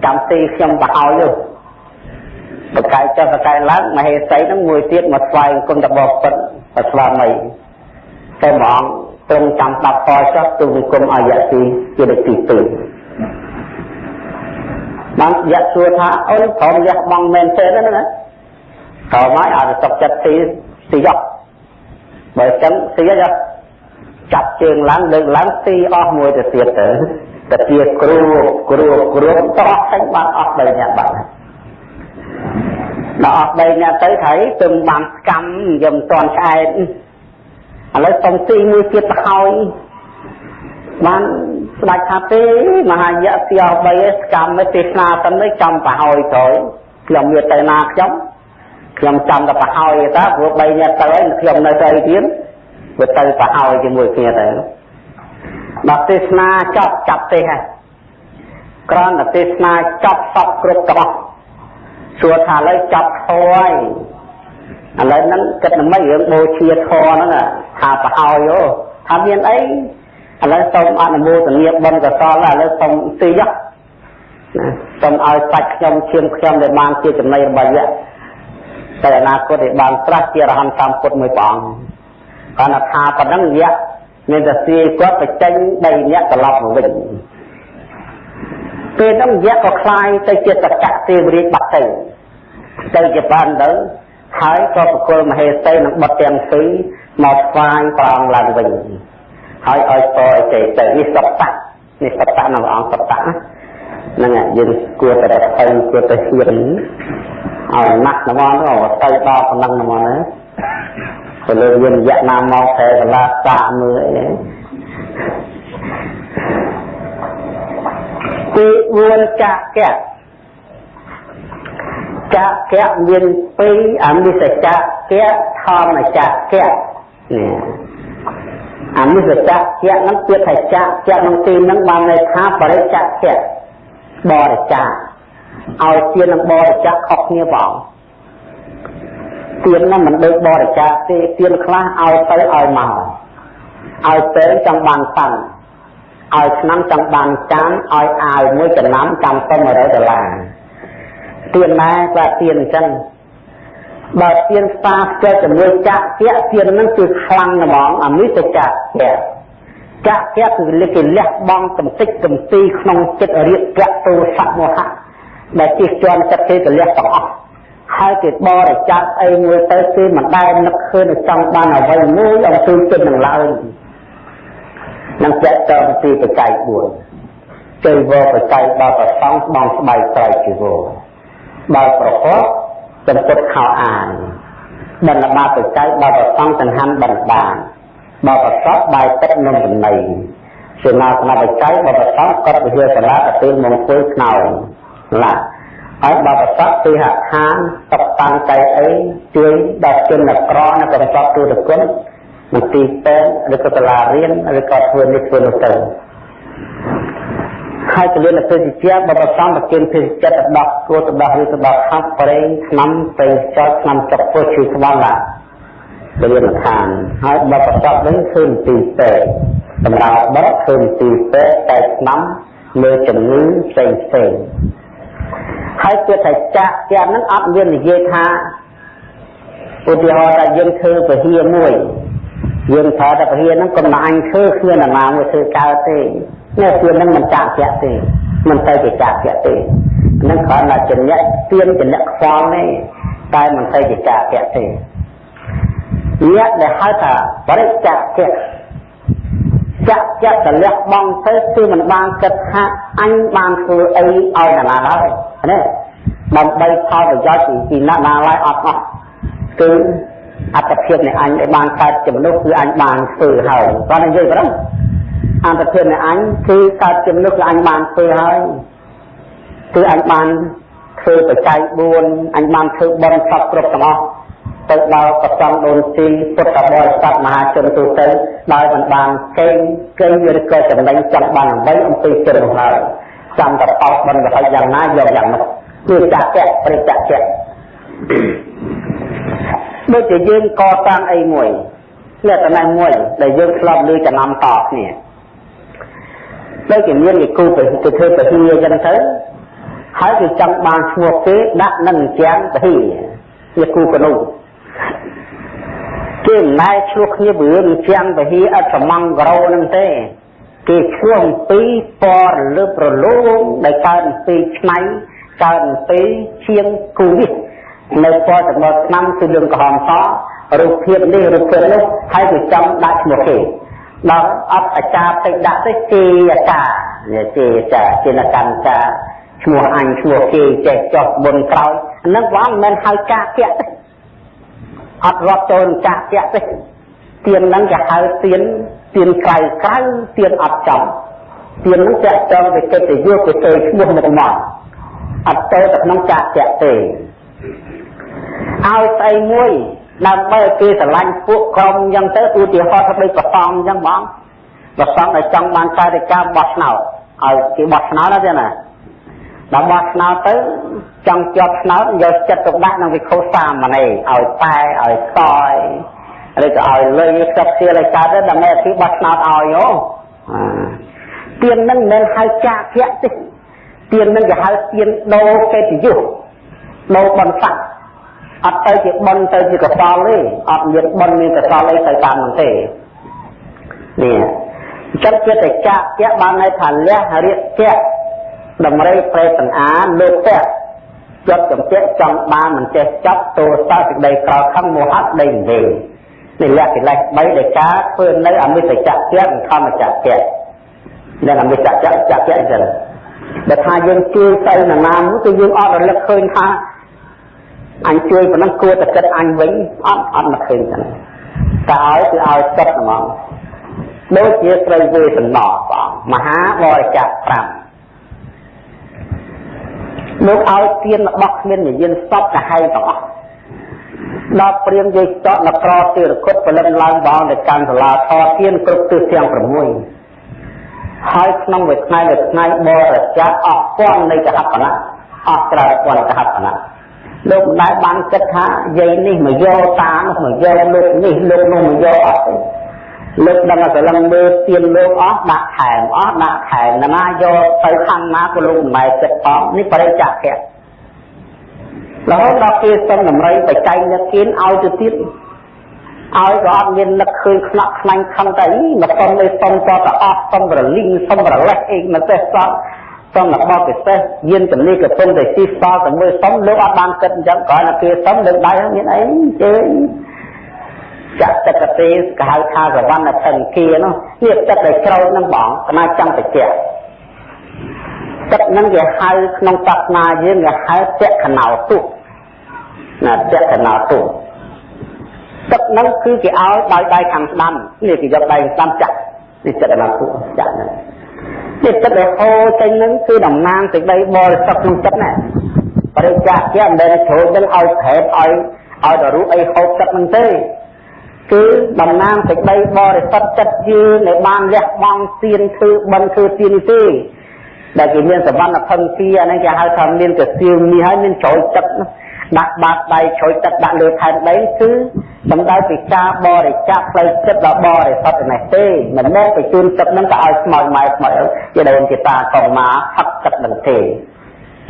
ចាំទីខ្ញុំបោះឲ្យទៅបកាយចុះបកាយឡើងមហេសីនឹងមួយទៀតមកស្វែងគុណតបពិតបស្វាមីតែហ្មងត្រង់ចាំដាប់តចុះទូវិគុំអយទីជាលេខទី2បានយកសួរថាអូនព្រមយកបងមែនទេណាក៏មកឲ្យសុខចិត្តទីយកបើចឹងទីយកចាប់ជើងឡើងលើកឡើងទីអស់មួយទៅទៀតទៅជាគ្រូតោះតែបានអស់3នាក់បាត់ដល់អស់3នាក់ទៅហើយទើបបានកម្មយកមិនទាន់ឆ្អែតឥឡូវសុំទីមួយទៀតទៅហើយបានស្ដេចថាទេមហាយៈទីអស់3ឯកម្មទៅទេសនាទៅនេះចាំទៅហើយក្រោយខ្ញុំមានទៅណាខ្ញុំចាំតែទៅហើយតាព្រោះ3នាក់ទៅហើយខ្ញុំនៅទៅទៀតវាទៅទៅហើយជាមួយគ្នាទៅដល់ទេសនាចាប់ទេហើយក្រនទេសនាចាប់សពគ្រប់ទាំងសួរថាឥឡូវចាប់ធរហើយឥឡូវហ្នឹងគិតមិនរឿងបូជាធរហ្នឹងថាប្រហើយថាមានអីឥឡូវសូមអនុមោទនាបុណ្យកុសលឥឡូវសូមទីយកសូមឲ្យសាច់ខ្ញុំឈាមខ្ញុំដែលបានជាចំណីរបស់យៈតែអនាគតដែលបានត្រាស់ជារហន្តសម្ពុទ្ធមួយព្រះអង្គគាត់ថាប៉ុណ្ណឹងយៈមានតែស្ទាយគាត់បញ្ចេញ3នាក់ត្រឡប់មកវិញពេលហ្នឹងយៈក៏คล้ายទៅជាសកៈទេវរាជបាត់ទៅជាបានទៅហើយក៏ប្រគល់មហេសីនឹងបុត្រទាំងពីរមកស្វាយព្រះអង្គឡើងវិញហើយឲ្យតឲ្យចេះនេះសតៈនឹងព្រះអង្គសតៈហ្នឹងយើងគួរតែទៅគួរតែហ៊ានឲ្យណាស់ហ្មងទៅដល់ប៉ុណ្ណឹងហ្មងណាទៅលើវិញ្ញាណណាមកតែកលាសាមើលទី4ចាកៈមាន2អមិសចាកៈធម្មចាកៈនេះអមិសចាកៈនឹងពាក្យថាចាកៈក្នុងទីនឹងបានន័យថាបរិច្ចាកៈបរិច្ចាឲ្យទាននឹងបរិច្ចាខុសគ្នាបងទាននោះមិនដូចបរិច្ចាទេទានខ្លះឲ្យទៅឲ្យមកឲ្យទៅចង់បានតាំងឲ្យឆ្នាំចង់បានចានឲ្យអាវមួយចំណាំចាំទៅ$100ទានណាក៏ទានអញ្ចឹងបើទានស្តាផ្ទះជាមួយចាក់ទាននឹងគឺខ្លាំងហ្មងអមិសចាក់គឺលះបង់កំតិចកំទីក្នុងចិត្តរាគៈទោសៈមោហៈដែលជិះជាន់ចិត្តគេកលះទាំងអស់ហើយគេបរិច្ចាគអីមួយទៅគេមិនដែលនឹកឃើញចង់បានអ្វីមួយអំពីចិត្តនឹងឡើយនឹងចាក់តពីបច្ច័យ4ចូលវបច្ច័យដល់ប្រសងស្បងស្បែកត្រៃជីវរដល់ប្រកបចំពុតខោអានបណ្ឌបាបច្ច័យដល់ប្រសងចង្ហាន់បណ្ដាដល់ប្រសពបាយទឹកនំចំណីសេនាសនបច្ច័យដល់ប្រសងកត់វិហារសាលាប្រទេសមង្គលខ្នើយឡាហើយដល់ប្រសពទីហដ្ឋានតបតាំងកៃអីជួយដល់ជនក្រនៅប្រសពទូតគុណមន្ទីរពេទ្យឬក៏សាលារៀនឬក៏ធ្វើនេះធ្វើនោះទៅហើយកលិនភេសជ្ជៈបបសំប្រគិនភេសជ្ជៈដកគួរទៅដោះឬទៅដោះខាប់ប្រេងឆ្នាំទៅចោលឆ្នាំចុកពោះជួយស្វាឡាកលិនឋានហើយបបសពនឹងគឺទីពេទ្យសម្រាប់បបគឺទីពេទ្យតែឆ្នាំលើជំងឺផ្សេងហើយគឺថាចាក់ទាំងហ្នឹងអត់មាននិយាយថាឧទាហរណ៍ថាយើងធ្វើពហិមួយយើងថាតែពហិហ្នឹងកុំណាអញធ្វើគ្មានអាណាមួយធ្វើកើតទេនេះគឺនឹងមិនចាក់ជាក់ទេមិនទៅជាចាក់ជាក់ទេនឹងគ្រាន់តែចំណេះទៀនចំណេះខ្វល់ទេតែមិនទៅជាចាក់ជាក់ទេអ្នកដែលហៅថាបរិច្ចាគៈចាក់ជាក់ទៅលះបង់ទៅគឺមិនបានគិតថាអញបានធ្វើអីឲ្យណាឡើយនេះដើម្បីផលប្រយោជន៍ពីណាឡើយអត់អស់គឺអត្តភាពនៃអញដែលបានកើតជាមនុស្សគឺអញបានធ្វើហើយគាត់និយាយប៉ុណ្ណឹងអន្តភាពនៃអញគឺកើតជាមនុស្សគឺអញបានធ្វើហើយគឺអញបាន ធ្វើបច្ច័យ4អញបានធ្វើបន់សពគ្រប់ទាំងអស់ទៅដល់ប្រសងដូនទីពុទ្ធបរិស័ទមហាជនទូទៅដោយមិនបានកេងឬក៏ចំណេញចង់បានអ្វីអំពីចិត្តរបស់ហើយចាំតែបោកបន់ទៅឲ្យយ៉ាងណាយកយ៉ាងនោះគឺចាក់ព្រះចាក់ដូចជាយើងកសាងអីមួយលក្ខណៈមួយដែលយើងធ្លាប់លើចំណាំតគ្នាដូចជាមានគូទៅធ្វើពហិអញ្ចឹងទៅហើយគឺចង់បានឈ្មោះគេដាក់នឹងជាងពហិជាគូកនោះគេមិនដែលឆ្លោះគ្នាព្រោះជាងពហិអត់ប្រម៉ងក្រោនឹងទេគេឆ្លោះអំពីពណ៌លើប្រឡងដែលកើតអំពីឆ្នៃកើតអំពីជាងគូនេះនៅពណ៌សម្បត្តិឆ្នាំគឺលឿងក្រហមសរូបភាពនេះរូបភាពនោះហើយគឺចង់ដាក់ឈ្មោះគេដល់អត់អាចារ្យពេកដាក់ទៅជាអាចារ្យជានកម្មចាឈ្មោះអញឈ្មោះគេចេះចោះបុណ្យក្រោយហ្នឹងបងមិនមែនហៅចាគៈទេអត់រាប់ចូលចាគៈទេទៀនហ្នឹងគេហៅទៀនក្រៅទៀនអត់ចំទៀនហ្នឹងចាក់ចំទៅកិត្តិយសទៅទៅឈ្មោះមកអត់ទៅក្នុងចាគៈទេឲ្យស្អីមួយដើម្បីគេស្រឡាញ់ពួកក្រុមអញ្ចឹងទៅឧទាហរណ៍ថាដូចប្រសងអញ្ចឹងបងប្រសងឲ្យចង់បានកាយការបោះឆ្នោតឲ្យគេបោះឆ្នោតណាទេណាដល់បោះឆ្នោតទៅចង់ជាប់ឆ្នោតយកចិត្តទុកដាក់នឹងវិខុសសាមណេរឲ្យតែឲ្យស្កយឬក៏ឲ្យលុយខ្ចប់ជាឲ្យកើតទៅដើម្បីឲ្យគេបោះឆ្នោតឲ្យយោទៀននឹងមិនមែនហៅចាគៈទេទៀននឹងគេហៅទៀនដោកិត្តិយសដោបន្សាក់អត់ទៅជាបុណ្យទៅជាកសលទេអត់មានបុណ្យមានកសលអីទៅតាមនោះទេនេះចិត្តចិត្តចាក់ជាបានន័យថាលះរៀបជាដំរីប្រេតទាំងអាលើកតែចិត្តចំពាក់ចង់បានមិនចេះចាប់ទោសសេចក្តីក្រោធខឹងមោហៈដីវិញនេះលះកិលេស3ដែលការធ្វើនៅអមិតចក្យនិងធម្មចក្យដែលអមិតចក្យអញ្ចឹងដែលថាយើងជួយទៅនរណានោះគឺយើងអត់រលឹកឃើញថាអញជួយប៉ុណ្ណឹងគួរតែគិតអញវិញអត់មកឃើញហ្នឹងតែឲ្យគឺឲ្យគិតហ្មងដូចជាស្រីវេសំណោបងមហាបរិច្ចាគ5លោកឲ្យទានរបស់គ្មាននិយាយសពកាហែងទាំងអស់ដល់ព្រាមយាយចតនក្រទីរគុតផលិតឡើងបងទៅកាន់សាលាធរទានគ្រប់ទិសទាំង6ហើយក្នុងមួយថ្ងៃបរិច្ចាគអស់ពាន់នៃកហបណៈអស់ច្រើនពាន់កហបណៈលោកមិនដែលបានគិតថាយាយនេះមកយកតានោះមកយកលោកនេះលោកនោះមកយកអត់ទេលោកដឹងតែស្រឡឹងមើលទៀនលោកអស់ដាក់ខែមអស់ដាក់ខែមណាយកទៅខាងណាក៏លោកមិនដែលគិតផងនេះបរិច្ចាគៈរហូតដល់គេសុំតម្រៃបច្ច័យនឹកគៀនឲ្យទៅទៀតឲ្យក៏អត់មាននឹកឃើញខ្នក់ខ្លាញ់ខំតែមកសុំទៅសុំតទៅអស់សុំរលីងសុំរលេះអីមកទេសសោះសុំរបស់ពិសេសយានជំនីកំពុងតែទីស្គាល់តែមួយសុំលោកអត់បានគិតអញ្ចឹងគ្រាន់តែគេសុំលើកដៃមានអីជើញចាក់ទឹកទេគេហៅថាសវណ្ណភឹងគានោះនេះទឹកដែលក្រោយនឹងបងស្មាចង់តិចទឹកនឹងគេហៅក្នុងសាសនាយើងគេហៅតក្ខណោទុណាតក្ខណោទុទឹកនឹងគឺគេឲ្យដោយដៃខាងស្ដាំនេះគេយកដៃស្ដាំចាក់នេះតក្ខណោទុចាក់ហ្នឹងនេះទឹកដែលហូរចេញហ្នឹងគឺតំណាងសេចក្តីបរិសុទ្ធក្នុងចិត្តណាបរិច្ចាគៈមិនដែលជ្រុលនឹងឲ្យប្រែតឲ្យដល់រូបអីហូរទឹកហ្នឹងទេគឺតំណាងសេចក្តីបរិសុទ្ធចិត្តយើងដែលបានលះបង់ទានធ្វើបន់ធ្វើទានទេដែលគេមានសវណ្ណភឹងគាហ្នឹងគេហៅថាមានកសៀវនេះហើយមានជ្រោយទឹកដាក់បាតដៃជ្រោយទឹកដាក់លើថែនដីគឺសំដៅពីការបរិច្ចាគផ្លូវចិត្តដល់បរិសុទ្ធនេះទេមិនមែនបញ្ជូនទឹកហ្នឹងទៅឲ្យស្មោចម៉ែស្មោចជាដូនជាតាកងមកផឹកទឹកនឹងទេ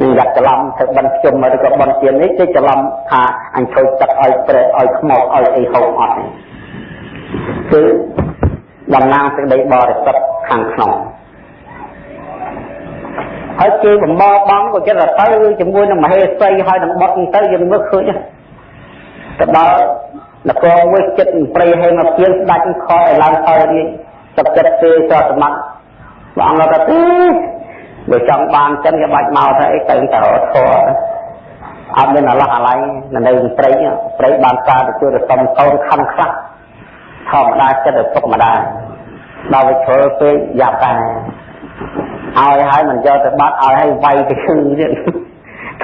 នឹងយ៉ាត់ច្រឡំទៅបន់ជុំឬក៏បន់ទៀននេះគេច្រឡំថាអញជ្រោយទឹកឲ្យប្រែឲ្យខ្មោចឲ្យអីហូបអត់គឺតំណាងសេចក្តីបរិសុទ្ធខាងក្នុងហើយគេបំបបងក៏ចិត្តទៅជាមួយនឹងមហេសីហើយនឹងបុតទៅយើងមើលឃើញទៅដល់នគរមួយចិត្តព្រៃហេមពៀនស្ដាច់ខឲ្យឡើងហើយនេះទឹកចិត្តទេសតមៈព្រះអង្គថាទេបើចង់បានចឹងគេបាច់មកទៅអីទៅរត់ធေါ်អត់មានអាឡោះអាឡៃនៅព្រៃបានការទៅជួយសុំកូនខំខ្លះធម្មតាចិត្តឪពុកម្ដាយដល់វិជ្ជាពេកយ៉ាប់តែឲ្យហើយមិនយកទៅបាត់ឲ្យហើយវាយទៅឈឺទៀត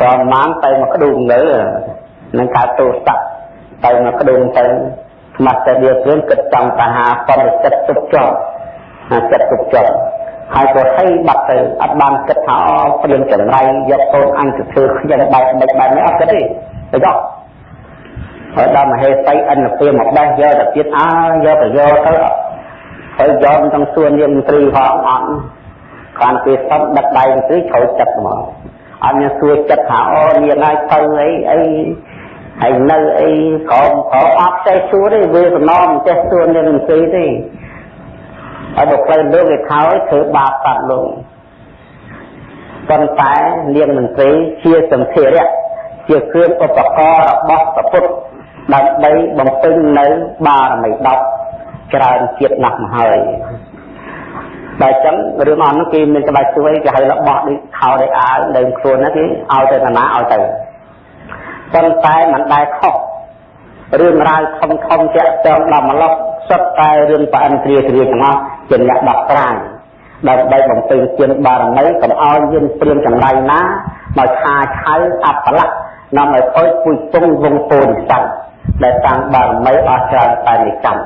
ក៏បានទៅមកក្ដួងលើនឹងការទូស័ព្ទទៅមកក្ដួងទៅស្មាត់តែវាគ្រឿងគិតចង់ទៅហាប៉ុន្តែចិត្តទុកចោលចិត្តទុកចោលហើយក៏ឲ្យបាត់ទៅអត់បានគិតថាព្រៀងចម្រៃយកកូនអញទៅធ្វើខ្ញុំបែបនេះអត់គិតទេទៅយកហើយដល់មហេសីអិនពៀមកបេះយកទៅទៀតយកទៅយកទៅហើយយកមិនต้องសួរនាយមន្ត្រីផងអត់ខាងគេសឹកដឹកដៃមន្ត្រីចូលចិត្តហ្មងអត់មានសួរចិត្តថានាងហើយទៅអីហើយនៅអីក៏អត់ចេះសួរទេវាសំណមិនចេះសួរនាយមន្ត្រីទេហើយបើផ្លូវលោកគេខោធ្វើបាបសត្វលោកប៉ុន្តែនាងមន្ត្រីជាសម្ភារៈជាគ្រឿងឧបករណ៍របស់ព្រះពុទ្ធដើម្បីបំពេញនៅបារមី10ច្រើនជាតិណាស់មកហើយតែចឹងរឿងអស់នោះគេមានក្បាច់ជួយគេហៅរបស់ដូចខោដូចអាវនៅខ្លួនហ្នឹងគេឲ្យទៅតាណាឲ្យទៅប៉ុន្តែមិនដែលខុសរឿងរ៉ាវធំជាក់ស្ដែងដល់ម្ល៉េះសុទ្ធតែរឿងប្រអិនគ្រាទាំងអស់ជាអ្នកដោះស្រាយដើម្បីបំពេញជាបារមីកុំឲ្យយើងព្រៀងចម្លៃណាមកឆាឆៅអបលៈនាំឲ្យខូចពុយពងវងពោធិសត្វដែលតាំងបារមីអស់ច្រើនតែនិកម្ម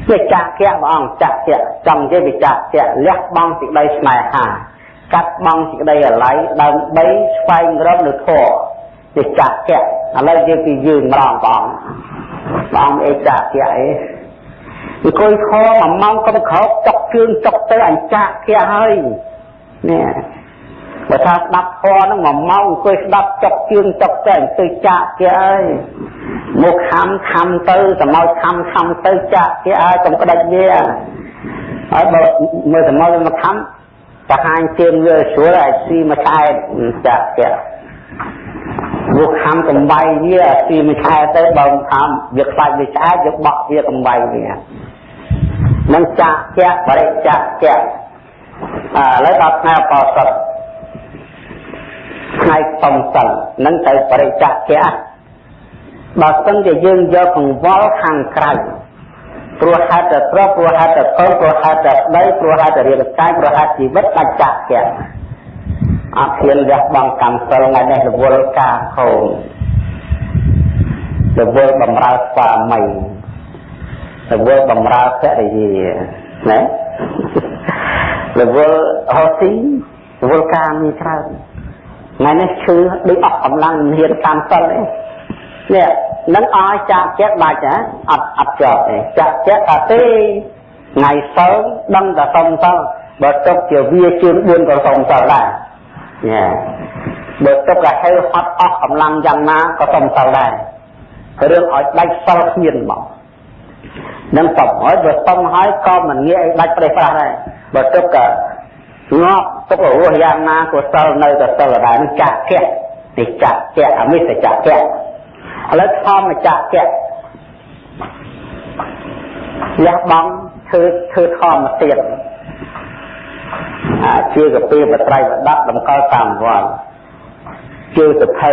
ជាចាក់ព្រះអង្គចាក់ព្រះចង់និយាយពីចាក់ព្រះលះបង់សេចក្តីស្នេហាកាត់បង់សេចក្តីអាល័យដើម្បីស្វែងរកនូវធម៌ជាចាក់ព្រះឥឡូវយើងពីយើងម្ដងព្រះអង្គអីចាក់ព្រះអីអង្គុយខ1ម៉ោងកុំក្រោកចុកជើងចុកទៅអញចាក់ព្រះហើយនេះបើថាស្ដាប់ធម៌ហ្នឹង1ម៉ោងអង្គុយស្ដាប់ចុកជើងចុកទៅអញទៅចាក់ព្រះហើយមកខំទៅសម្ឲ្យខំទៅចាក់ព្រះហើយកុំក្តិចវាហើយបើមើលសម្ឲ្យមកខំតាហាញជើងវាស្រួលឲ្យស៊ីមួយខែចាក់ព្រះមកខំកំបៃវាស៊ីមួយខែទៅបើខំវាខ្លាចវាឆ្អែតយកបក់វាកំបៃវានឹងចាក់ព្រះបរិច្ចាក់ព្រះឥឡូវដល់ថ្ងៃបោសុតថ្ងៃសំសិលនឹងទៅបរិច្ចាក់ព្រះបើសិនជាយើងយកកង្វល់ខាងក្រៅព្រោះហេតុតែព្រោះហេតុតែកូនព្រោះហេតុតែប្តីព្រោះហេតុតែរាងកាយព្រោះហេតុជីវិតដាច់ចាក់ព្រះអត់ហ៊ានលះបង់កម្មសិលថ្ងៃនេះរវល់ការខូនរវល់បំរើស្វាមីរវល់បំរើភរិយាណារវល់ហោស៊ីរវល់ការមានច្រើនថ្ងៃនេះឈឺដូចអស់កម្លាំងហ៊ានកម្មសិលទេនេះនឹងឲ្យចាក់ចិត្តដាច់ហ៎អត់ជាប់ទេចាក់ចិត្តថាទេថ្ងៃសិលដឹងតែសុំសិលបើទុកជាវាជឿន4ក៏សុំសិលដែរញ៉ាបើទុកតែហៅហត់អស់កម្លាំងយ៉ាងណាក៏សុំសិលដែររឿងឲ្យដាច់សិលគ្មានមកនឹងសុំហើយបើសុំហើយក៏មិនងាយឲ្យដាច់ប្រេះប្រាស់ដែរបើទុកក៏ងាប់ទុករស់យ៉ាងណាក៏សិលនៅតែសិលដែរនឹងចាក់ចិត្តនេះចាក់ចិត្តអមិសចាក់ចិត្តឥឡូវធម្មចាក់ចិត្តលះបង់ធ្វើធម្មទៀតជាកពីបត្រៃវដៈតម្កល់តាមវត្តជាសភៅ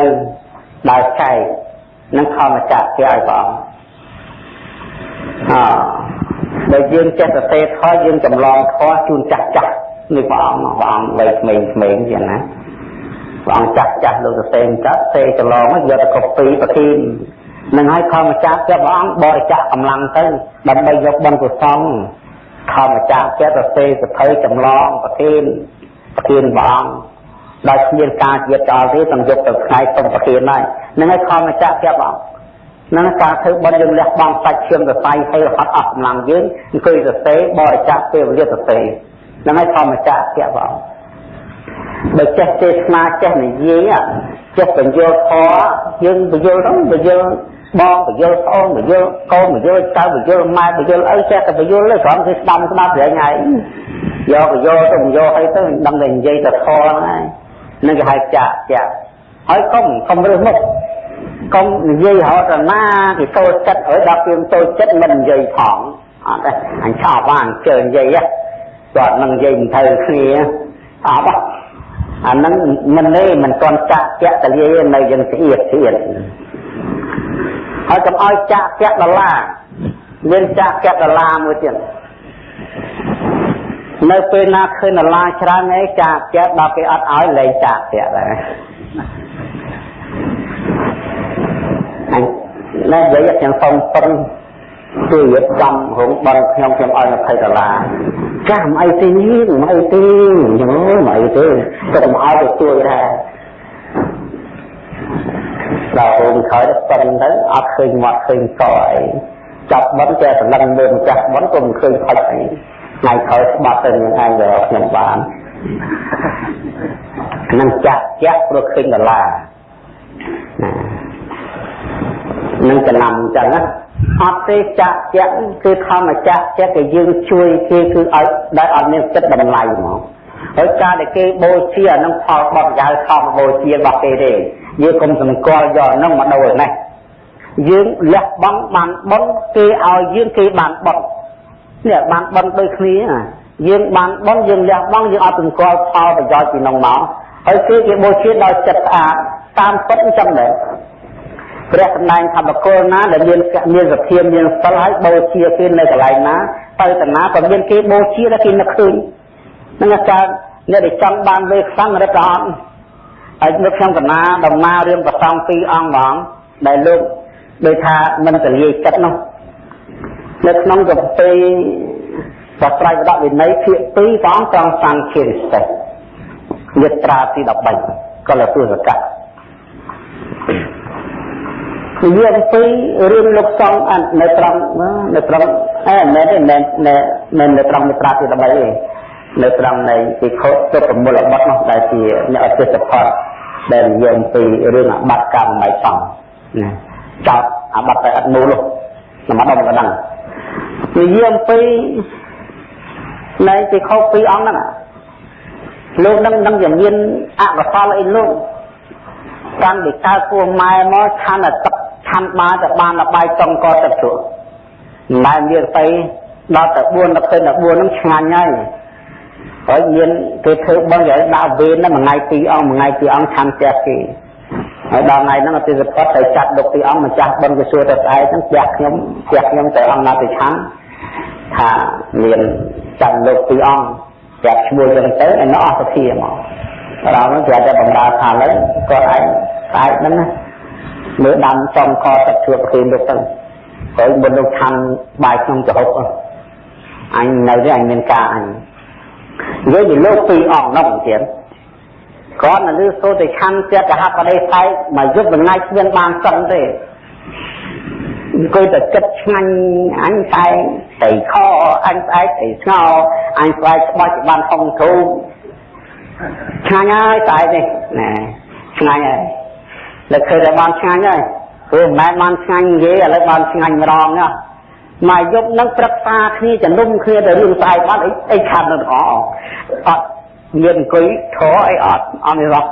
ដើរចែកនឹងធម្មចាក់ចិត្តឲ្យព្រះអង្គបើយើងចេះតែទេថយយើងចម្លងធម៌ជូនចាស់នេះព្រះអង្គវ័យក្មេងយ៉ាងណាព្រះអង្គចាស់លោកទៅសេចាស់សេច្រឡងយកទៅកុបពីប្រទីននឹងឲ្យធម្មចាស់ព្រះអង្គបរិច្ចាគកម្លាំងទៅដើម្បីយកបុណ្យកុសលធម្មចាស់ចេះទៅសេសភៅចម្លងប្រទីនព្រះអង្គដោយគ្មានការជាចោលទេต้องយកទៅថ្ងៃសុំប្រទីនហើយនឹងឲ្យធម្មចាស់ព្រះអង្គនឹងការធ្វើបុណ្យយើងលះបង់សាច់ឈាមសរសៃហើយហត់អស់កម្លាំងយើងអង្គុយសរសេរបរិច្ចាគពេលវេលាសរសេរនឹងឲ្យធម្មចាស់ព្រះអង្គបើចេះទេសនាចេះនិយាយចេះបញ្យល់ធម៌យើងបញ្យល់ទៅបញ្យល់បងបញ្យល់ប្អូនបញ្យល់កូនបញ្យល់ចៅបញ្យល់ម៉ែបញ្យល់អីចេះតែបញ្យល់ទៅគ្រាន់តែស្ដាប់ប្រែងហើយយកបញ្យល់ទៅបញ្យល់ឲ្យទៅដឹងតែនិយាយតែធម៌ហ្នឹងនឹងគេហៅចាក់ហើយកុំរើសមុខកុំនិយាយរហូតដល់ណាគេចូលចិត្តឲ្យដល់ពេលចូលចិត្តមិននិយាយផងអត់ទេអញឆោតបានជើនិយាយគាត់នឹងនិយាយមិនត្រូវគ្នាអត់អាហ្នឹងមិនទេមិនទាន់ចាក់ពាក់តលានៅយ៉ាងស្អៀតហើយកុំឲ្យចាក់ពាក់ដុល្លារមានចាក់ពាក់ដុល្លារមួយទៀតនៅពេលណាឃើញដុល្លារច្រើនឯងចាក់ពាក់ដល់ពេលអត់ឲ្យលែងចាក់ពាក់ដែរ ណែនិយាយខ្ញុំសូមប៉ុនជួយរៀបចំរោងបន់ខ្ញុំឲ្យ$20ចាស់មិនអីទេមិនអីទេយោមិនអីទេក៏មិនឲ្យទៅជួយដែរដល់រោងខើប៉ុនទៅអត់ឃើញមាត់ឃើញកអីចាប់បន់តែសម្លឹងមើលម្ចាស់បន់ក៏មិនឃើញផុចអីថ្ងៃក្រោយស្បាត់ទៅនឹងឯងទៅខ្ញុំបាននឹងចាក់ព្រោះឃើញ$នឹងចំណាំអញ្ចឹងណាអត់ទេចាក់គឺធម្មចាក់គេយើងជួយគេគឺឲ្យដែលអត់មានចិត្តតម្លៃហ្មងហើយការដែលគេបូជាអានឹងផលបត់យ៉ាងខំបូជារបស់គេទេយើងកុំសង្កល់យកហ្នឹងមកដូរនេះយើងលះបង់បានបុណ្យគេឲ្យយើងគេបានបុណ្យនេះបានបុណ្យដូចគ្នាយើងបានបុណ្យយើងលះបង់យើងអត់សង្កល់ផលប្រយោជន៍ពីនោះមកហើយគេបូជាដោយចិត្តស្អាតតាមពិតអញ្ចឹងដែរព្រះសម្ដែងថាបុគ្គលណាដែលមានសទ្ធាមានសិលហើយបូជាគេនៅកន្លែងណាទៅតាណាក៏មានគេបូជាដែរគេនឹកឃើញនឹងអាចារ្យអ្នកដែលចង់បានវេខ្លាំងរត់អត់ហើយនៅក្នុងកណាដំណើររឿងប្រសង2អង្គហ្មងដែលលោកដោយថាមិនទលាយចិត្តនោះនៅក្នុងកពីបត្រៃវដវិន័យភាគ2ព្រះអង្គត្រង់សង្ឃារិសេសយត្រាទី13កលទុសកៈនិយាយអំពីរឿងលោកសង្ឃនៅត្រង់មែនទេមែននៅត្រង់មេត្រាទី13ទេនៅត្រង់នៃពិខុទុប្រមូលបទនោះដែលជាអ្នកអធិស្ឋានដែលនិយាយអំពីរឿងអាបត្តិកម្មមិនសង្ឃណាចោតអាបត្តិតែអត់មូលនោះសម្រាប់ដល់កណ្ដឹងនិយាយអំពីនៃពិខុ2អង្គហ្នឹងលោកនឹងជាមានអកុសលអីលោកកាន់ពីកើតពោះម៉ែមកឆានទឹកឆាន់បានតែបានដល់បាយចុងកទឹកជ្រក់មិនដែលមានស្អីដល់តែ4ដល់14ហ្នឹងឆ្ងាញ់ហើយមានគេធ្វើបងឲ្យដាក់វេនហ្នឹងមួយថ្ងៃ2អង្គឆាន់ផ្ទះគេហើយដល់ថ្ងៃហ្នឹងអតិសពតទៅចាត់លោក2អង្គម្ចាស់បនគេសួរទៅស្អែកហ្នឹងផ្ទះខ្ញុំទៅអង្គណាទៅឆាន់ថាមានចាត់លោក2អង្គចាត់ឈ្មោះចឹងទៅឯនោះអស់សធាមកដល់ហ្នឹងគេតែបំរើថាឡើយគាត់ឯងស្អែកហ្នឹងណាមើលដាំចំកទឹកជ្រក់គេលោកទៅហើយមុនលោកឆាន់បាយក្នុងចហុកអញនៅនេះអញមានការអញនិយាយពីលោក2អង្គនោះទៀតគាត់នៅលើសូត្រឆាន់ទៀតកហបដិស័យមកយប់មួយថ្ងៃគ្មានបានសឹងទេអង្គុយតែចិត្តឆ្ងាញ់អញតែស្អីខអញស្អែកស្អីស្ងោអញស្អែកស្បាច់បានហុងធូឆ្ងាញ់ហើយស្អែកនេះណែឆ្ងាញ់ហើយលើឃើញតែបានឆ្ងាញ់ហើយព្រោះមិនមែនបានឆ្ងាញ់និយាយឥឡូវបានឆ្ងាញ់ម្ដងណាមកយប់នឹងប្រឹក្សាគ្នាជំនុំគ្នាទៅរឿងស្អែកបានអីខាត់នឹងអត់មានអង្គុយធរអីអត់មានរក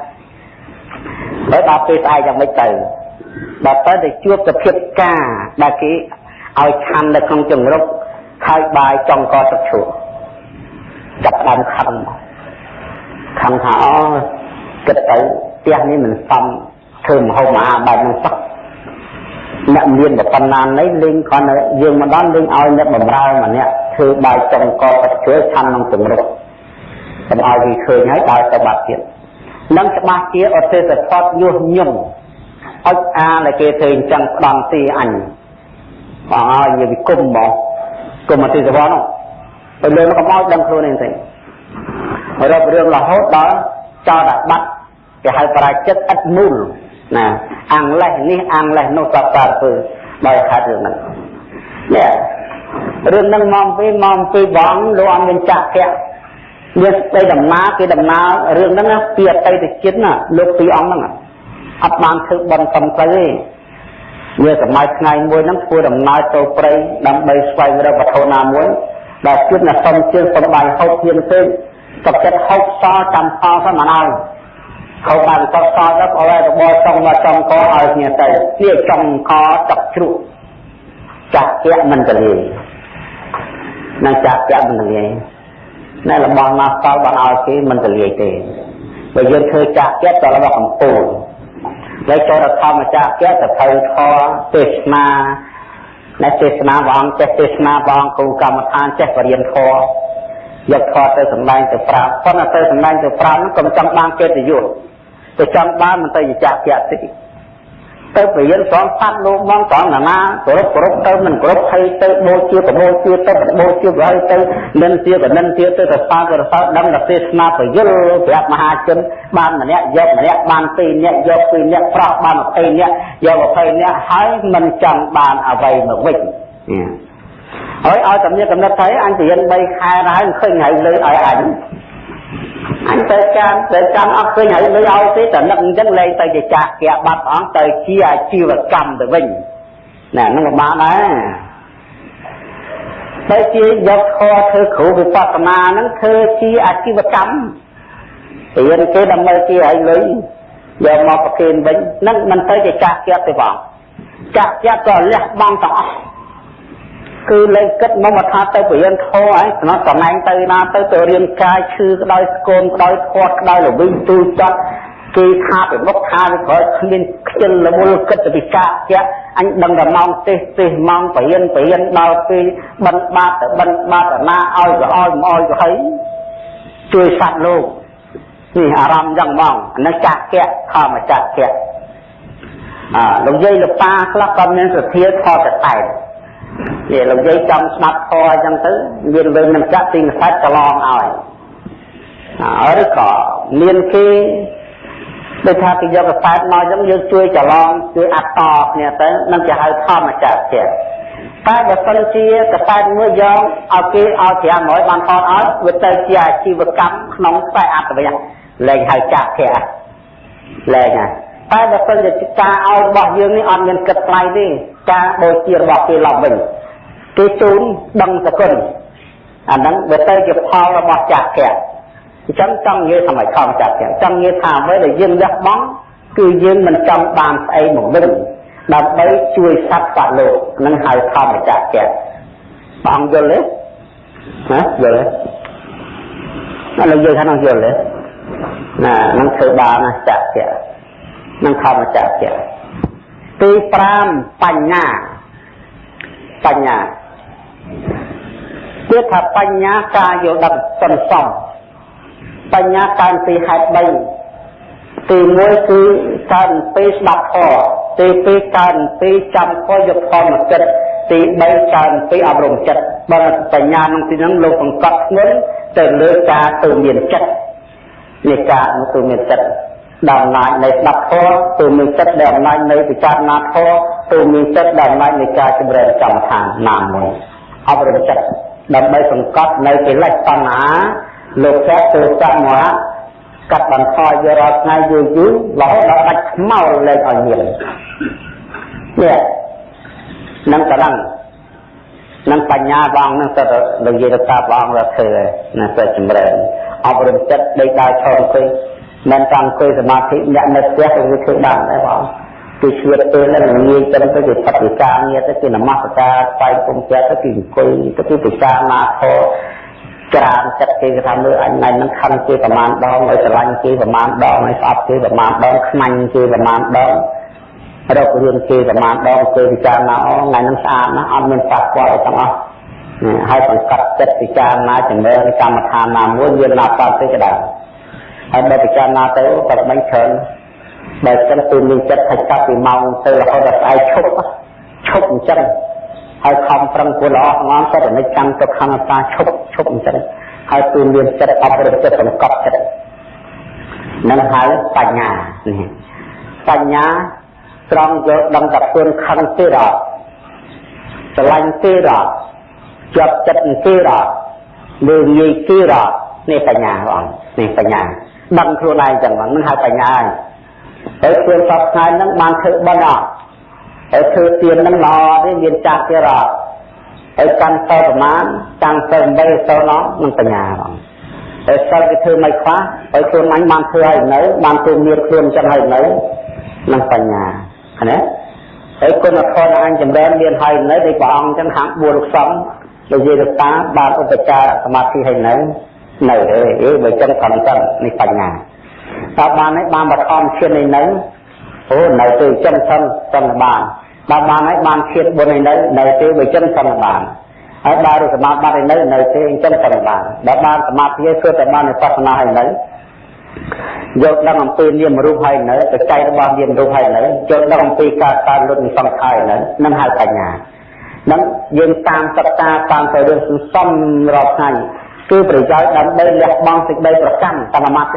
ហើយដល់ពេលស្អែកយ៉ាងម៉េចទៅដល់ទៅជួបសភាពការដែលគេឲ្យឆាន់នៅក្នុងជំរុកហើយបាយចង់កទឹកឈ្រក់ចាប់ដើមខឹងថាអូគិតទៅផ្ទះនេះមិនសមធ្វើមហូបអាហារបែបហ្នឹងសោះអ្នកមានប៉ុណ្ណានេះលេងគ្រាន់តែយើងមិនដល់លេងឲ្យអ្នកបម្រើម្នាក់ធ្វើបាយចង់កទឹកឈ្រក់ឆាន់ក្នុងជំរុកកុំឲ្យគេឃើញហើយដើរទៅបាត់ទៀតនឹងច្បាស់ជាអតិសផតញុះញង់អុចអាដែលគេធ្វើអញ្ចឹងផ្ដំទីអញហើយនិយាយពីគុំមកគុំអតិសផតនោះទៅលើកុំឲ្យដឹងខ្លួនឯងទេរករឿងរហូតដល់ចោលដាក់បាត់គេហៅប្រាជិតឥតមូលណាអាំងលេះនេះអាំងលេះនោះសពតាធ្វើដោយខាត់រឿងហ្នឹងនេះរឿងហ្នឹងមកពីបងលោកអត់មានចាក់ធាក់មានស្ដីដំណើរគេដំណើររឿងហ្នឹងពីអតីតជាតិណាលោក2អង្គហ្នឹងអត់បានធ្វើបន់សំទៅទេវាសម័យថ្ងៃមួយហ្នឹងធ្វើដំណើរចូលព្រៃដើម្បីស្វែងរកវត្ថុណាមួយដែលជួបអ្នកសំជើងសំបាយហូបជាងទេទឹកចិត្តហូបសចាំផលទៅមិនឲ្យហូបបានទឹកសទៅឲ្យរបចង់មកចង់កឲ្យគ្នាទៅវាចង់កទឹកជ្រក់ចាក់ជាមិនកលាយនឹងចាក់ជាមិនកលាយណែរបស់មកស្គាល់បានឲ្យគេមិនកលាយទេបើយើងធ្វើចាក់ជាទៅរបស់កម្ពុជាហើយចូលដល់ធម្មចាក់ជាទៅទៅខទេសនាអ្នកទេសនាព្រះអង្គចេះទេសនាព្រះអង្គគូកម្មដ្ឋានចេះបរៀនធម៌យកធម៌ទៅសម្ដែងទៅប្រាប់ប៉ុន្តែទៅសម្ដែងទៅប្រាប់នោះកុំចង់បានកិត្តិយសទៅចង់បានមិនទៅចាក់ជាតិច ទៅពរៀនស្ងសត្វលោកមកត្រង់ណាគោរពទៅមិនគោរពហើយទៅបូជាទៅបូជាទៅបូជាហើយទៅនិន្ទាក៏និន្ទាទៅសើក៏សើដឹងតែទេសនាពយល់ប្រាប់មហាជនបានម្នាក់យកម្នាក់បាន2នាក់យក2នាក់ប្រោះបាន20នាក់យក20នាក់ហើយមិនចង់បានអ្វីមកវិញហើយឲ្យតែមានកំណត់ថាអញពរៀន3ខែហើយឃើញហើយលើឲ្យអញទៅចាំអត់ឃើញហើយលើឲ្យទេតែនឹកអញ្ចឹងលែងទៅជាចាក់គេបាត់អង្គទៅជាអាជីវកម្មទៅវិញណែហ្នឹងបានដែរតែជាយកខធ្វើគ្រូវិបស្សនាហ្នឹងធ្វើជាអាជីវកម្មរៀនគេដើម្បីជាឲ្យលុយយកមកប្រគេនវិញហ្នឹងមិនទៅជាចាក់គេទេបងចាក់គេក៏លះបង់ទាំងអស់គឺលែងគិតមកថាទៅបរៀនធម៌ហើយស្នើតំណែងទៅណាទៅរៀនកាយឈឺក្តៅស្គមក្តៅធាត់ក្តៅល្វីងទូចាត់គេថាទៅមុខថាទៅក្រោយគ្មានខ្ជិលរវល់គិតទៅពិចារណាអញដឹងតែម៉ោងទេសម៉ោងបរៀនដល់ពេលបិណ្ឌបាតទៅបិណ្ឌបាតណាឲ្យក៏ឲ្យមិនឲ្យក៏ហើយជួយសត្វលោកនេះអារម្មណ៍យ៉ាងហ្មងអានេះចាក់គេខំមកចាក់គេលោកយាយលោកប៉ាខ្លះក៏មានសទ្ធាខតតែនិយាយលោកយាយចង់ស្ដាប់ធម៌អញ្ចឹងទៅមានវិញនឹងចាក់ទីខ្សែកន្លងឲ្យឬក៏មានគេដូចថាគេយកខ្សែមកអញ្ចឹងយើងជួយច្រឡងជួយអត្តតគ្នាទៅនឹងគេហៅធម្មចាជាតែបើសិនជាខ្សែមួយយកឲ្យគេឲ្យ500បានថតឲ្យវាទៅជាអាជីវកម្មក្នុងខ្សែអត្តវយៈលែងហៅចាក់គេលែងហើយតែបើសិនជាការឲ្យរបស់យើងនេះអត់មានគិតថ្លៃទេការបូជារបស់គេឡើងវិញគេជូនដឹងសគុណអាហ្នឹងវាទៅជាផលរបស់ចាក់គេអញ្ចឹងចង់និយាយថាមិនខំចាក់គេចង់និយាយថាអ្វីដែលយើងលះបង់គឺយើងមិនចង់បានស្អីមកវិញដើម្បីជួយសត្វសត្វលោកនឹងហៅធម្មចាក់គេបងអង្គយល់ទេណាយល់ទេណាលោកយាយថានឹងយល់ទេណានឹងធ្វើបានណាចាក់គេនឹងធម្មចាជាទី5បញ្ញាគឺថាបញ្ញាការយល់ដឹងសន្សំបញ្ញាកើនពីហេតុ3ទី1គឺកើនពីស្ដាប់ធម៌ទី2កើនពីចាំធម៌យកធម៌មកចិត្តទី3កើនពីអប់រំចិត្តបើបញ្ញាក្នុងទីហ្នឹងលោកបង្កប់ធ្ងន់ទៅលើការទូមានចិត្តនេះការទូមានចិត្តដល់អំណាចនៃស្ដាប់ធម៌ទូមានចិត្តដល់អំណាចនៃពិចារណាធម៌ទូមានចិត្តដល់អំណាចនៃការចម្រើនកម្មដ្ឋានណាមួយអប់រំចិត្តដើម្បីសង្កត់នៅកិលេសតណ្ហាលោកចាត់ទៅតាមមកកាត់បន្ថយយករាល់ថ្ងៃយូររហូតដល់ដាច់ខ្មោលលែងឲ្យមាននេះនឹងកណ្ដឹងនឹងបញ្ញាបងនឹងទៅនិយាយទៅតាមបងរកធ្វើណាទៅចម្រើនអប់រំចិត្តដេកដើរឈរអង្គុយមិនតាំងអង្គុយសមាធិអ្នកនៅផ្ទះទៅធ្វើបានដែរបងគឺឈៀតពេលនឹងងាយទៅទៅជាបរិការងារទៅជានមស្ការស្វែងគុំចិត្តទៅគឺអង្គុយទៅគឺពិចារណាធម៌ក្រានចិត្តគេថាមើលអញណៃនឹងខំគេប្រមាណដងឲ្យស្រឡាញ់គេប្រមាណដងឲ្យស្អប់គេប្រមាណដងខ្មាញ់គេប្រមាណដងរករឿងគេប្រមាណដងគេពិចារណាអូថ្ងៃនឹងស្អាតណាស់អត់មានប៉ះពាល់អីទាំងអស់ហើយបង្កាត់ចិត្តពិចារណាចម្រើនកម្មដ្ឋានណាមួយមានណាប៉ះទេក៏ដែរហើយបើពិចារណាទៅក៏មិនច្រើនបើចឹងទូមានចិត្តថាចាប់ពីម៉ោងទៅរហូតដល់ស្អែកឈប់អញ្ចឹងហើយខំប្រឹងគួរល្អងំចិត្តតែចាំទៅខំតាឈប់អញ្ចឹងហើយទូមានចិត្តអប់រំចិត្តសង្កត់ចិត្តនឹងហៅបញ្ញានេះបញ្ញាត្រង់យកដឹងតែខ្លួនខឹងទេរត់ស្រឡាញ់ទេរត់ជាប់ចិត្តទេរត់លើងាយទេរត់នេះបញ្ញាបងនេះបញ្ញាដឹងខ្លួនឯងចឹងហ្នឹងហៅបញ្ញាហើយខ្លួនសពថ្ងៃហ្នឹងបានធ្វើបន់អត់ហើយធ្វើទៀនហ្នឹងល្អទេមានចាស់ទៀតអត់ហើយកាន់ទៅប្រមាណតាំងទៅ8ទៅនោះនឹងបញ្ញាបងហើយសិលគេធ្វើមិនខ្វះហើយខ្លួនអញបានធ្វើឲ្យនៅបានទូមានខ្លួនចឹងឲ្យនៅនឹងបញ្ញាណាហើយគុណធម៌អញចម្រើនមានឲ្យនៅដូចព្រះអង្គចឹងខាង4លោកសំលោកយាយលោកតាបានឧបចារសមាធិឲ្យនៅបើចឹងខំចឹងនេះបញ្ញាតើបានហើយបានបឋមឈាននេះនៅអូនៅទៅចឹងសិនបានបើបានហើយបានឈានបុណ្យនេះនៅទៅបើចឹងសិនបានហើយបើសមាបត្តិឲ្យនៅទៅអញ្ចឹងសិនបានបើបានសមាធិគឺតែបានវិបស្សនាឲ្យនៅ យកដឹងអំពីនាមរូបហើយនៅបច្ច័យរបស់នាមរូបហើយនៅយកដឹងអំពីការកើតលុតសង្ខารនៅនឹងហៅបញ្ញានឹងយើងតាមសិក្សាតាមទៅរឿងសន្សំរាល់ថ្ងៃគឺប្រយោជន៍ដើម្បីលះបង់សេចក្តីប្រកាន់តាមអាមត្ត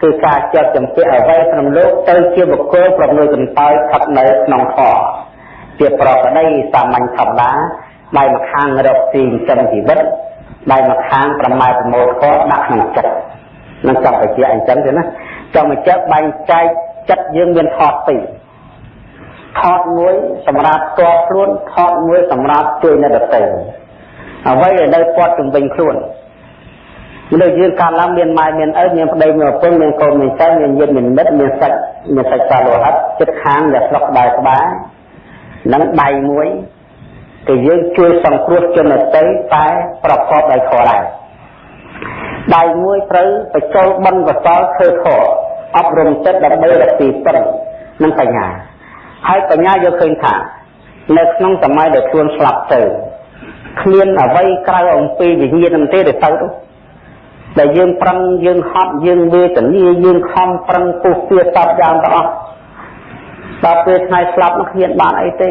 គឺការជាប់ជំពាក់អ្វីក្នុងលោកទៅជាបុគ្គលប្រមូលចំតើយស្ថិតនៅក្នុងខជាប្រកដីសាមញ្ញធម្មតាដៃម្ខាងរកស៊ីចិញ្ចឹមជីវិតដៃម្ខាងប្រម៉ែប្រមូលខដាក់ក្នុងចិត្តនឹងចង់បញ្ជាក់អញ្ចឹងទេណាចង់បញ្ជាក់បែងចែកចិត្តយើងមានថតពីរថតមួយសម្រាប់តបខ្លួនថតមួយសម្រាប់ជួយអ្នកដទៃអ្វីដែលនៅព័ទ្ធជំវិញខ្លួនមនុស្សយើងកាលឡើងមានម៉ែមានឪមានប្តីមានឪពុកមានកូនមានចៅមានញាតិមានមិត្តមានសាច់សាលោហិតចិត្តខាងដែលស្លុកក្បែរក្បែរនឹងដៃមួយគឺយើងជួយសង្គ្រោះជនដទៃតែប្រកបដោយខដែរដៃមួយត្រូវបញ្ចូលបន់កសលធ្វើខអប់រំចិត្តដើម្បីរកទីពិតនិងបញ្ញាហើយបញ្ញាយកឃើញថានៅក្នុងសម័យដែលខ្លួនស្លាប់ទៅគ្មានអ្វីក្រៅអំពីវិញ្ញាណនឹងទេដែលទៅដែលយើងប្រឹងយើងហត់យើងវេទនាយើងខំប្រឹងពុះពៀសតបយ៉ាងទាំងអស់ដល់ពេលថ្ងៃស្លាប់នោះគ្មានបានអីទេ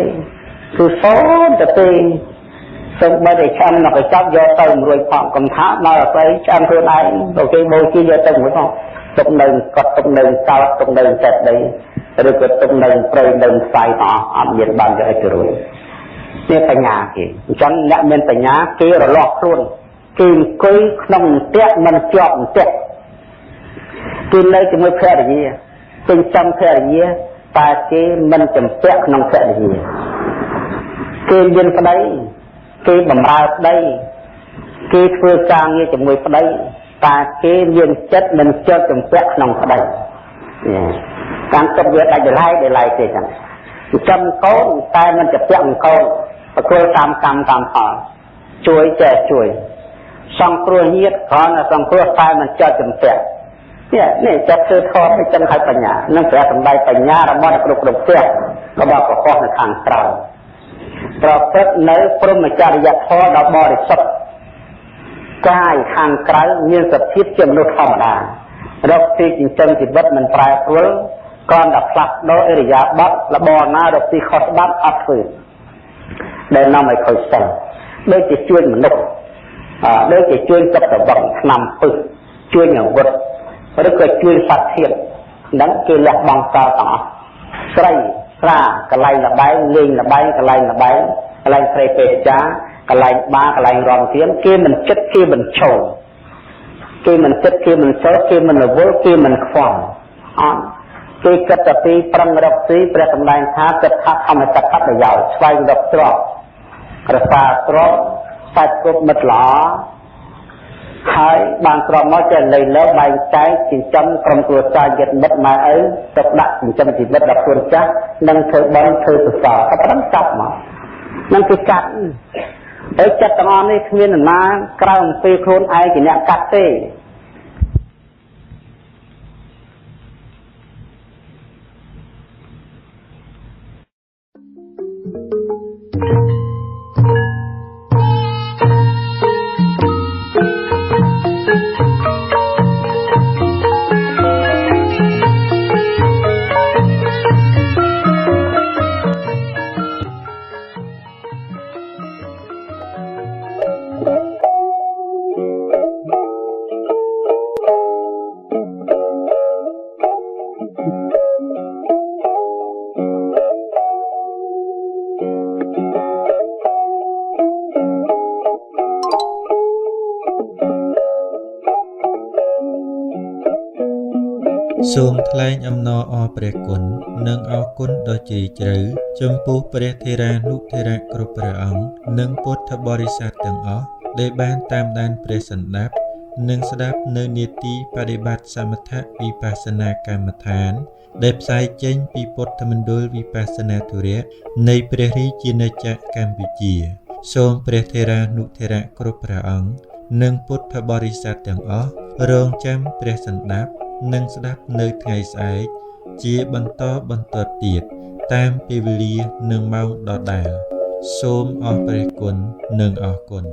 គឺសូមតែសូមបើតែចាំនៅកញ្ចប់យកទៅរួចផងកំថាដល់អីចាំខ្លួនឯងទៅគេបូជាយកទៅមួយផងទុកនៅកត់ទុកនៅកោតទុកនៅចិត្តដីឬក៏ទុកនៅព្រៃនៅផ្សាយទាំងអស់អត់មានបានយកឲ្យទៅរួចនេះបញ្ញាគេអញ្ចឹងអ្នកមានបញ្ញាគេរលាស់ខ្លួនគេអង្គុយក្នុងផ្ទះមិនជាប់ផ្ទះគេនៅជាមួយភរិយាចិញ្ចឹមភរិយាតែគេមិនចំពាក់ក្នុងភរិយាគេមានប្តីគេបម្រើប្តីគេធ្វើការងារជាមួយប្តីតែគេមានចិត្តមិនជាប់ចំពាក់ក្នុងប្តីតាមចិត្តវាដាច់ដライទេចឹងចិញ្ចឹមកូនតែមិនចំពាក់នឹងកូនប្រគល់តាមកម្មតាមផលជួយចេះជួយសង្គ្រោះញាតិគ្រាន់តែសង្គ្រោះតែមិនជាប់ចំពាក់នេះចិត្តធ្វើធម៌ចឹងហើយបញ្ញានឹងព្រះសម្ដែងបញ្ញារបស់គ្រប់ផ្ទះរបស់កុហកនៅខាងក្រៅប្រព្រឹត្តនៅព្រហ្មចរិយធម៌ដ៏បរិសុទ្ធកាយខាងក្រៅមានសភាពជាមនុស្សធម្មតារកទីចិញ្ចឹមជីវិតមិនប្រែប្រួលគ្រាន់តែផ្លាស់ប្ដូរអិរិយាបថរបរណារកទីខុសច្បាប់អត់ធ្វើដែលនាំឲ្យខុសសិលដូចជាជួយមនុស្សដូចជាជួយទឹកប្រវត្តិឆ្នាំពឹសជួយអាវុធឬក៏ជួយសត្វធាតុហ្នឹងគេលះបង់កលទាំងអស់ស្រីស្រាកន្លែងលបែងលេងលបែងកន្លែងលបែងកន្លែងព្រៃពេទ្យាកន្លែងបារកន្លែងរំធានគេមិនចិត្តគេមិនចូលគេមិនចិត្តគេមិនចូលគេមិនរវល់គេមិនខ្វល់អត់គេគិតតែពីប្រឹងរកស៊ីព្រះសម្ដែងថាគិតថាធម្មសក្តិប្រយោជន៍ស្វែងរកទ្រព្យរក្សាទ្រព្យសាច់គ្រប់មិត្តល្អហើយបានក្រមមកចេះលៃលើបែងចែកចិញ្ចឹមក្រុមគ្រួសារញាតិមិត្តម៉ែឪទុកដាក់ចិញ្ចឹមជីវិតដល់ខ្លួនចាស់និងធ្វើបុណ្យធ្វើកុសលក៏ប្រឹងចាប់មកនឹងគឺកាត់ហើយចិត្តទាំងអស់នេះគ្មាននរណាក្រៅអំពីខ្លួនឯងជាអ្នកកាត់ទេសូមថ្លែងអំណរអរព្រះគុណនិងអរគុណដ៏ជ្រាលជ្រៅចំពោះព្រះថេរានុថេរៈគ្រប់ព្រះអង្គនិងពុទ្ធបរិស័ទទាំងអស់ដែលបានតាមដានព្រះសន្តាប់និងស្ដាប់នៅនាទីបដិបត្តិសមថវិបស្សនាកម្មដ្ឋានដែលផ្សាយចេញពីពុទ្ធមណ្ឌលវិបស្សនាធុរៈនៃព្រះរាជាណាចក្រកម្ពុជាសូមព្រះថេរានុថេរៈគ្រប់ព្រះអង្គនិងពុទ្ធបរិស័ទទាំងអស់រងចាំព្រះសន្តាប់និងស្ដាប់នៅថ្ងៃស្អែកជាបន្តទៀតតាមពេលវេលានិងម៉ោងដដែលសូមអរព្រះគុណនិងអរគុណ